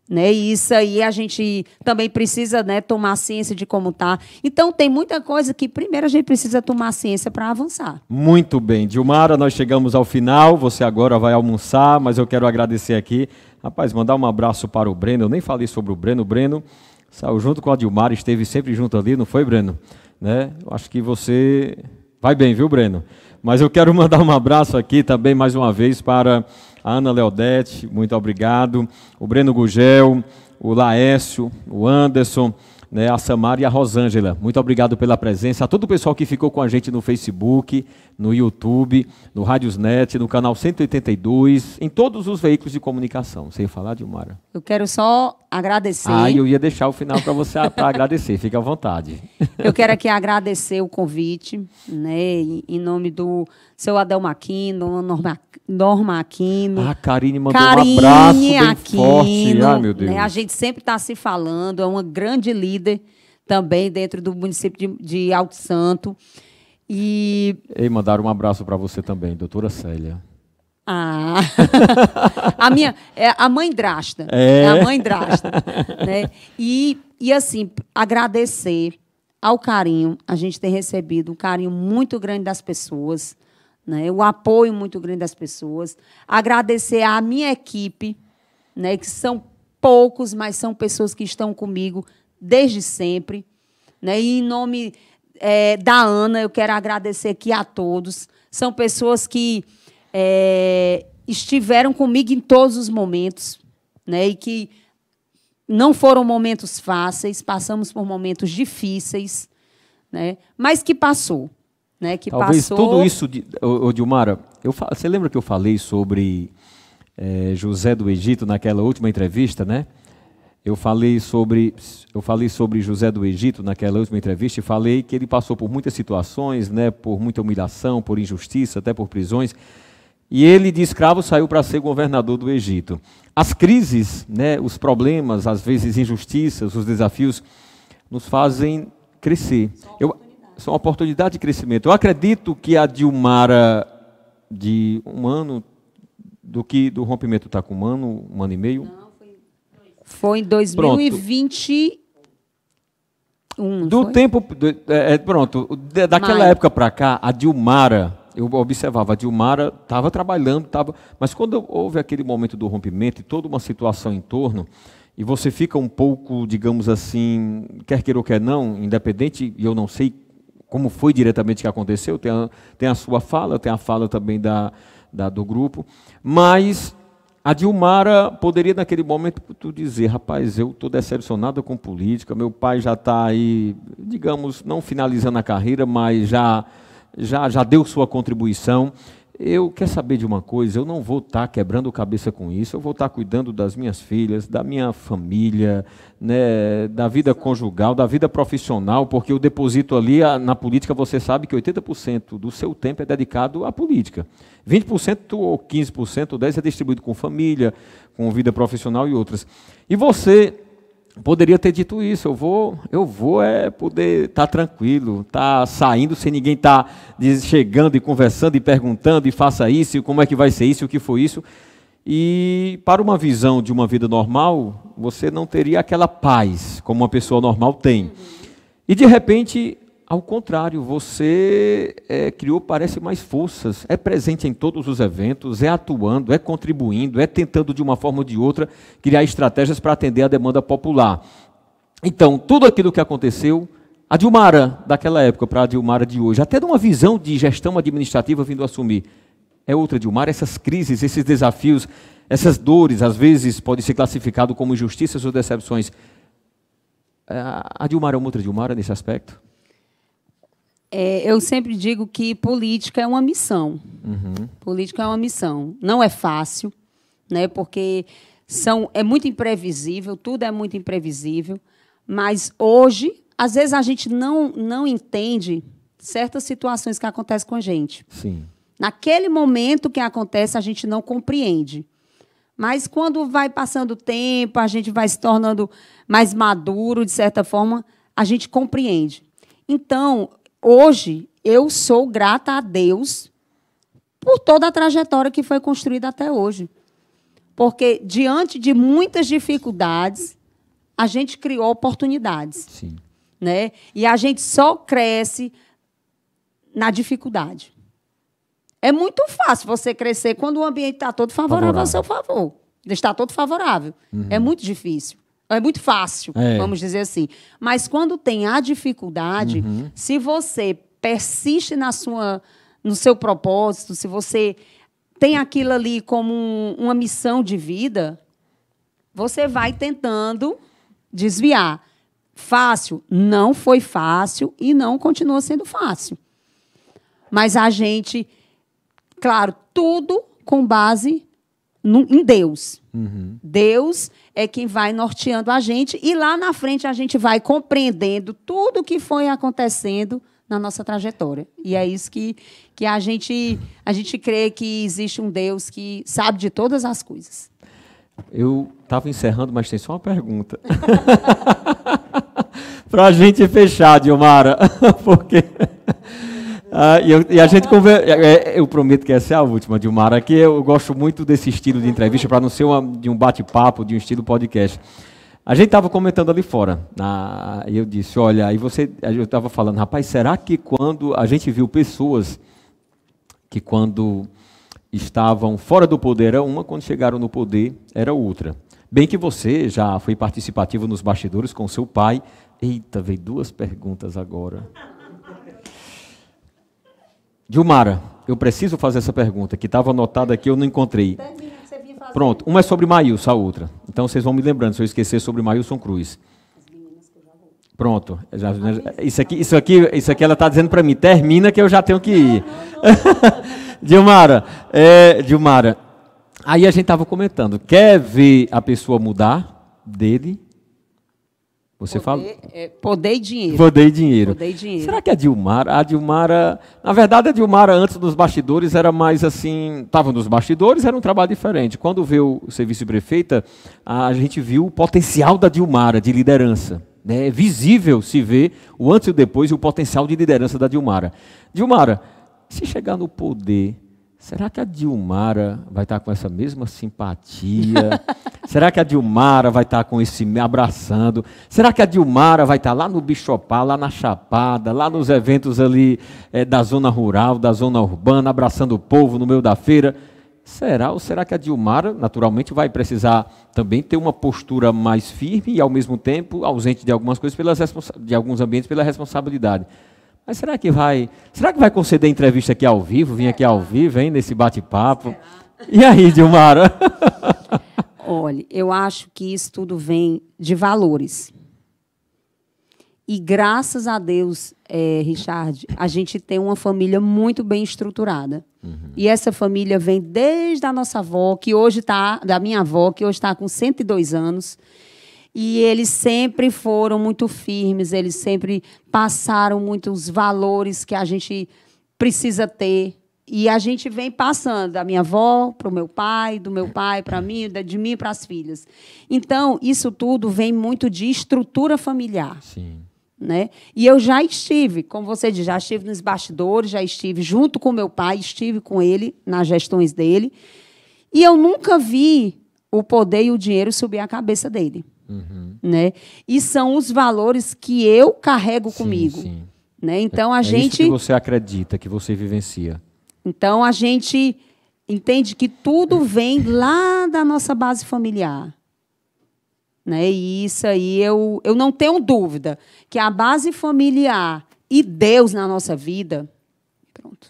S2: Né? E isso aí a gente também precisa, né, tomar ciência de como está. Então, tem muita coisa que, primeiro, a gente precisa tomar ciência para avançar.
S1: Muito bem. Dilmara, nós chegamos ao final. Você agora vai almoçar, mas eu quero agradecer aqui. Rapaz, mandar um abraço para o Breno. Eu nem falei sobre o Breno. O Breno saiu junto com a Dilmara, esteve sempre junto ali, não foi, Breno? Né? Eu acho que você vai bem, viu, Breno? Mas eu quero mandar um abraço aqui também, mais uma vez, para a Ana Leodete, muito obrigado, o Breno Gugel, o Laércio, o Anderson, né, a Samara e a Rosângela. Muito obrigado pela presença. A todo o pessoal que ficou com a gente no Facebook, no YouTube, no Radiosnet, no canal 182, em todos os veículos de comunicação. Você ia falar, Dilmara?
S2: Eu quero só agradecer.
S1: Eu ia deixar o final para você para agradecer. Fique à vontade.
S2: Eu quero aqui agradecer o convite, né, em nome do seu Adelmo Aquino, Norma Aquino.
S1: A Karine mandou um abraço bem forte. Ai, meu Deus.
S2: Né, a gente sempre está se falando, é uma grande líder também dentro do município de Alto Santo. E
S1: mandaram um abraço para você também, doutora Célia.
S2: A mãe drasta. A mãe drasta. Né? E assim, agradecer ao carinho. A gente tem recebido um carinho muito grande das pessoas, né? O apoio muito grande das pessoas. Agradecer à minha equipe, né? Que são poucos, mas são pessoas que estão comigo desde sempre. Né? E em nome da Ana, eu quero agradecer aqui a todos. São pessoas que estiveram comigo em todos os momentos, né? E que não foram momentos fáceis, passamos por momentos difíceis, né? Mas que passou. Né? Que
S1: talvez
S2: passou...
S1: tudo isso, Dilmara, você lembra que eu falei sobre José do Egito naquela última entrevista, né? Eu falei sobre José do Egito naquela última entrevista e falei que ele passou por muitas situações, né, por muita humilhação, por injustiça, até por prisões. E ele, de escravo, saiu para ser governador do Egito. As crises, né, os problemas, às vezes injustiças, os desafios, nos fazem crescer. São uma oportunidade de crescimento. Eu acredito que a Dilmara, de um ano, do rompimento, está com um ano e meio?
S2: Não. Foi em 2021.
S1: Do tempo. Daquela época para cá, a Dilmara, eu observava, a Dilmara estava trabalhando, mas quando houve aquele momento do rompimento e toda uma situação em torno, e você fica um pouco, digamos assim, quer queira ou quer não, independente, e eu não sei como foi diretamente que aconteceu, tem a sua fala, tem a fala também do grupo, mas a Dilmara poderia, naquele momento, tu dizer, rapaz, eu estou decepcionada com política, meu pai já está aí, digamos, não finalizando a carreira, mas já deu sua contribuição. eu quero saber de uma coisa, eu não vou estar quebrando cabeça com isso, eu vou estar cuidando das minhas filhas, da minha família, né, da vida conjugal, da vida profissional, porque eu deposito ali, na política, você sabe que 80% do seu tempo é dedicado à política. 20% ou 15% ou 10% é distribuído com família, com vida profissional e outras. E você poderia ter dito isso, eu vou poder estar tranquilo, estar saindo sem ninguém estar chegando e conversando e perguntando, e faça isso, e como é que vai ser isso, o que foi isso. E para uma visão de uma vida normal, você não teria aquela paz como uma pessoa normal tem. E de repente, ao contrário, você criou, parece, mais forças, é presente em todos os eventos, é atuando, é contribuindo, é tentando de uma forma ou de outra criar estratégias para atender a demanda popular. Então, tudo aquilo que aconteceu, a Dilmara daquela época para a Dilmara de hoje, até de uma visão de gestão administrativa vindo assumir, é outra Dilmara. Essas crises, esses desafios, essas dores, às vezes pode ser classificado como injustiças ou decepções. A Dilmara é uma outra Dilmara nesse aspecto?
S2: Eu sempre digo que política é uma missão. Política é uma missão. Não é fácil, né, porque é muito imprevisível, tudo é muito imprevisível, mas hoje, às vezes, a gente não entende certas situações que acontecem com a gente.
S1: Sim.
S2: Naquele momento que acontece, a gente não compreende. Mas quando vai passando o tempo, a gente vai se tornando mais maduro, de certa forma, a gente compreende. Então, hoje, eu sou grata a Deus por toda a trajetória que foi construída até hoje. Porque, diante de muitas dificuldades, a gente criou oportunidades.
S1: Sim.
S2: Né? E a gente só cresce na dificuldade. É muito fácil você crescer quando o ambiente está todo favorável ao seu favor. Está todo favorável. É muito difícil. É muito fácil, vamos dizer assim. Mas quando tem a dificuldade, se você persiste no seu propósito, se você tem aquilo ali como uma missão de vida, você vai tentando desviar. Fácil? Não foi fácil e não continua sendo fácil. Mas a gente, claro, tudo com base em Deus. Deus é quem vai norteando a gente e lá na frente a gente vai compreendendo tudo o que foi acontecendo na nossa trajetória. E é isso que a gente crê que existe um Deus que sabe de todas as coisas.
S1: Eu estava encerrando, mas tem só uma pergunta. Para a gente fechar, Dilmara, porque... a gente eu prometo que essa é a última, Dilmara, que eu gosto muito desse estilo de entrevista, para não ser de um bate-papo, de um estilo podcast. A gente estava comentando ali fora, e eu disse, olha, eu estava falando, rapaz, será que quando a gente viu pessoas que quando estavam fora do poder era uma, quando chegaram no poder era outra. Bem que você já foi participativo nos bastidores com seu pai. Eita, veio duas perguntas agora. Dilmara, eu preciso fazer essa pergunta, que estava anotada aqui, eu não encontrei. Pronto, uma é sobre Maílson, a outra. Então vocês vão me lembrando, se eu esquecer sobre Maílson Cruz. Pronto. Isso aqui ela está dizendo para mim, termina que eu já tenho que ir. Dilmara, aí a gente estava comentando, quer ver a pessoa mudar dele? Você fala?
S2: Poder e dinheiro.
S1: Poder e dinheiro.
S2: Poder e dinheiro.
S1: Será que a Dilmara, na verdade a Dilmara antes dos bastidores era mais assim, estava nos bastidores, era um trabalho diferente. Quando veio o ser vice-prefeita, a gente viu o potencial da Dilmara de liderança. É visível se ver o antes e o depois e o potencial de liderança da Dilmara. Dilmara, se chegar no poder, será que a Dilmara vai estar com essa mesma simpatia? Será que a Dilmara vai estar com esse me abraçando? Será que a Dilmara vai estar lá no Bichopá, lá na Chapada, lá nos eventos ali da zona rural, da zona urbana, abraçando o povo no meio da feira? Será? Ou será que a Dilmara, naturalmente, vai precisar também ter uma postura mais firme e, ao mesmo tempo, ausente de algumas coisas, de alguns ambientes, pela responsabilidade? Mas será que vai conceder entrevista aqui ao vivo, vir aqui ao vivo, hein, nesse bate-papo? E aí, Dilmara?
S2: Olha, eu acho que isso tudo vem de valores. E graças a Deus, Richard, a gente tem uma família muito bem estruturada. E essa família vem desde a nossa avó, que hoje está, da minha avó, que hoje está com 102 anos. E eles sempre foram muito firmes, eles sempre passaram muitos valores que a gente precisa ter. E a gente vem passando da minha avó para o meu pai, do meu pai para mim, de mim para as filhas. Então, isso tudo vem muito de estrutura familiar.
S1: Sim.
S2: Né? E eu já estive, como você diz, já estive nos bastidores, já estive junto com meu pai, estive com ele nas gestões dele, e eu nunca vi o poder e o dinheiro subir a cabeça dele. Né? E são os valores que eu carrego comigo.
S1: Sim.
S2: Né? Então,
S1: é isso que você acredita, que você vivencia.
S2: Então, a gente entende que tudo vem lá da nossa base familiar. Né? E isso aí eu não tenho dúvida que a base familiar e Deus na nossa vida. Pronto.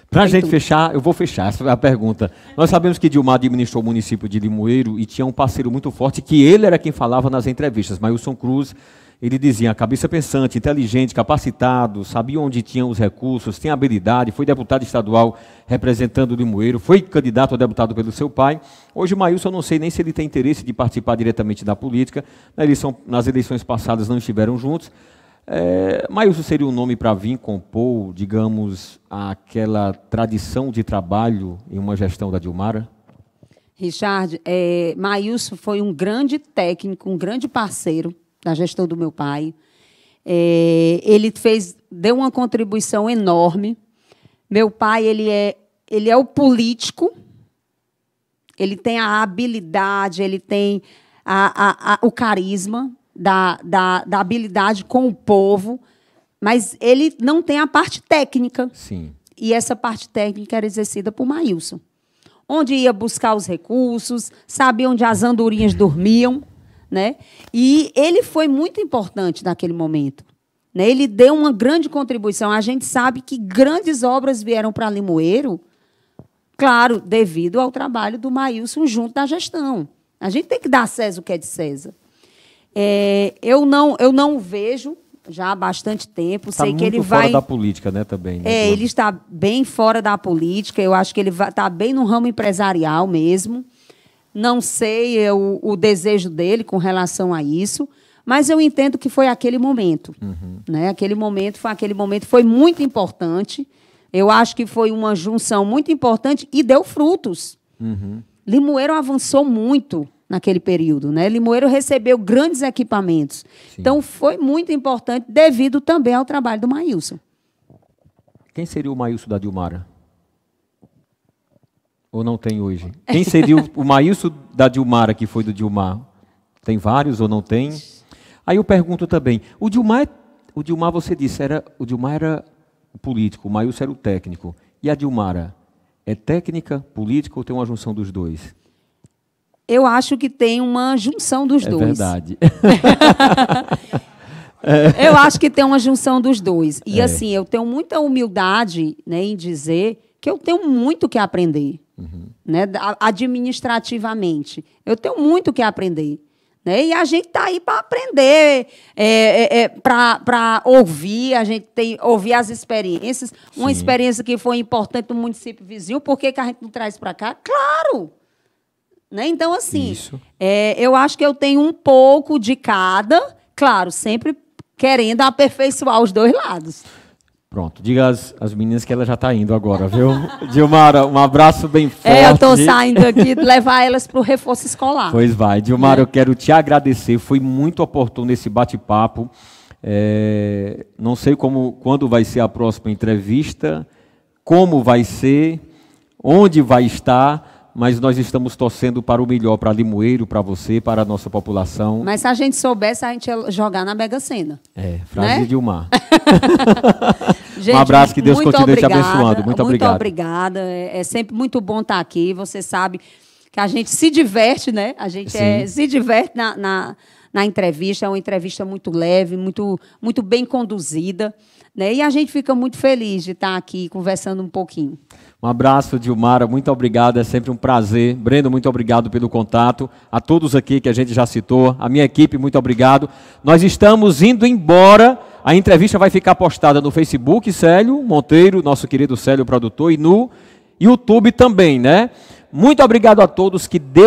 S1: Para a gente fechar, eu vou fechar essa é a pergunta. Nós sabemos que Dilma administrou o município de Limoeiro e tinha um parceiro muito forte, que ele era quem falava nas entrevistas, Maílson Cruz. Ele dizia, cabeça pensante, inteligente, capacitado, sabia onde tinham os recursos, tinha habilidade, foi deputado estadual representando o Limoeiro, foi candidato a deputado pelo seu pai. Hoje o Maílson, eu não sei nem se ele tem interesse de participar diretamente da política. Nas eleições passadas não estiveram juntos. Maílson seria um nome para vir compor, digamos, aquela tradição de trabalho em uma gestão da Dilmara?
S2: Richard, Maílson foi um grande técnico, um grande parceiro da gestão do meu pai. Ele deu uma contribuição enorme. Meu pai, ele é o político, ele tem a habilidade, ele tem o carisma da habilidade com o povo, mas ele não tem a parte técnica.
S1: Sim.
S2: E essa parte técnica era exercida por Maílson. Onde ia buscar os recursos, sabia onde as andorinhas dormiam. Né? E ele foi muito importante naquele momento. Né? Ele deu uma grande contribuição. A gente sabe que grandes obras vieram para Limoeiro, claro, devido ao trabalho do Maílson junto da gestão. A gente tem que dar a César o que é de César. Eu não vejo já há bastante tempo. Sei que ele vai
S1: fora da política, né, também. Né?
S2: Ele está bem fora da política. Eu acho que ele está bem no ramo empresarial mesmo. Não sei o desejo dele com relação a isso, mas eu entendo que foi aquele momento. Né? Aquele momento foi muito importante. Eu acho que foi uma junção muito importante e deu frutos. Limoeiro avançou muito naquele período. Né? Limoeiro recebeu grandes equipamentos. Sim. Então, foi muito importante devido também ao trabalho do Maílson.
S1: Quem seria o Maílson da Dilmara? Ou não tem hoje? Quem seria o Maílson da Dilmara, que foi do Dilmar? Tem vários ou não tem? Aí eu pergunto também, o Dilmar você disse, o Dilmar era o político, o Maílson era o técnico. E a Dilmara, é técnica, política ou tem uma junção dos dois?
S2: Eu acho que tem uma junção dos dois.
S1: É verdade.
S2: Eu acho que tem uma junção dos dois. E assim, eu tenho muita humildade, né, em dizer que eu tenho muito que aprender. Né, administrativamente. Eu tenho muito que aprender. Né, e a gente está aí para aprender, para ouvir, a gente tem ouvir as experiências. Sim. Uma experiência que foi importante no município vizinho, por que a gente não traz para cá? Claro! Né, então, assim, eu acho que eu tenho um pouco de cada, claro, sempre querendo aperfeiçoar os dois lados.
S1: Pronto, diga às meninas que ela já está indo agora, viu? Dilmara, um abraço bem forte.
S2: Eu estou saindo aqui, levar elas para o reforço escolar.
S1: Pois vai. Dilmara, eu quero te agradecer, foi muito oportuno esse bate-papo. Não sei quando vai ser a próxima entrevista, como vai ser, onde vai estar, mas nós estamos torcendo para o melhor, para Limoeiro, para você, para a nossa população.
S2: Mas se a gente soubesse, a gente ia jogar na Mega Sena.
S1: Frase, né? De Dilmar.
S2: Gente,
S1: um abraço, que Deus continue te abençoando. Muito obrigado.
S2: Muito obrigada. É sempre muito bom estar aqui. Você sabe que a gente se diverte, né? A gente se diverte na entrevista. É uma entrevista muito leve, muito bem conduzida, né? E a gente fica muito feliz de estar aqui conversando um pouquinho.
S1: Um abraço, Dilmara, muito obrigado, é sempre um prazer. Breno, muito obrigado pelo contato. A todos aqui que a gente já citou, a minha equipe, muito obrigado. Nós estamos indo embora, a entrevista vai ficar postada no Facebook, Célio Monteiro, nosso querido Célio produtor, e no YouTube também, né? Muito obrigado a todos, que Deus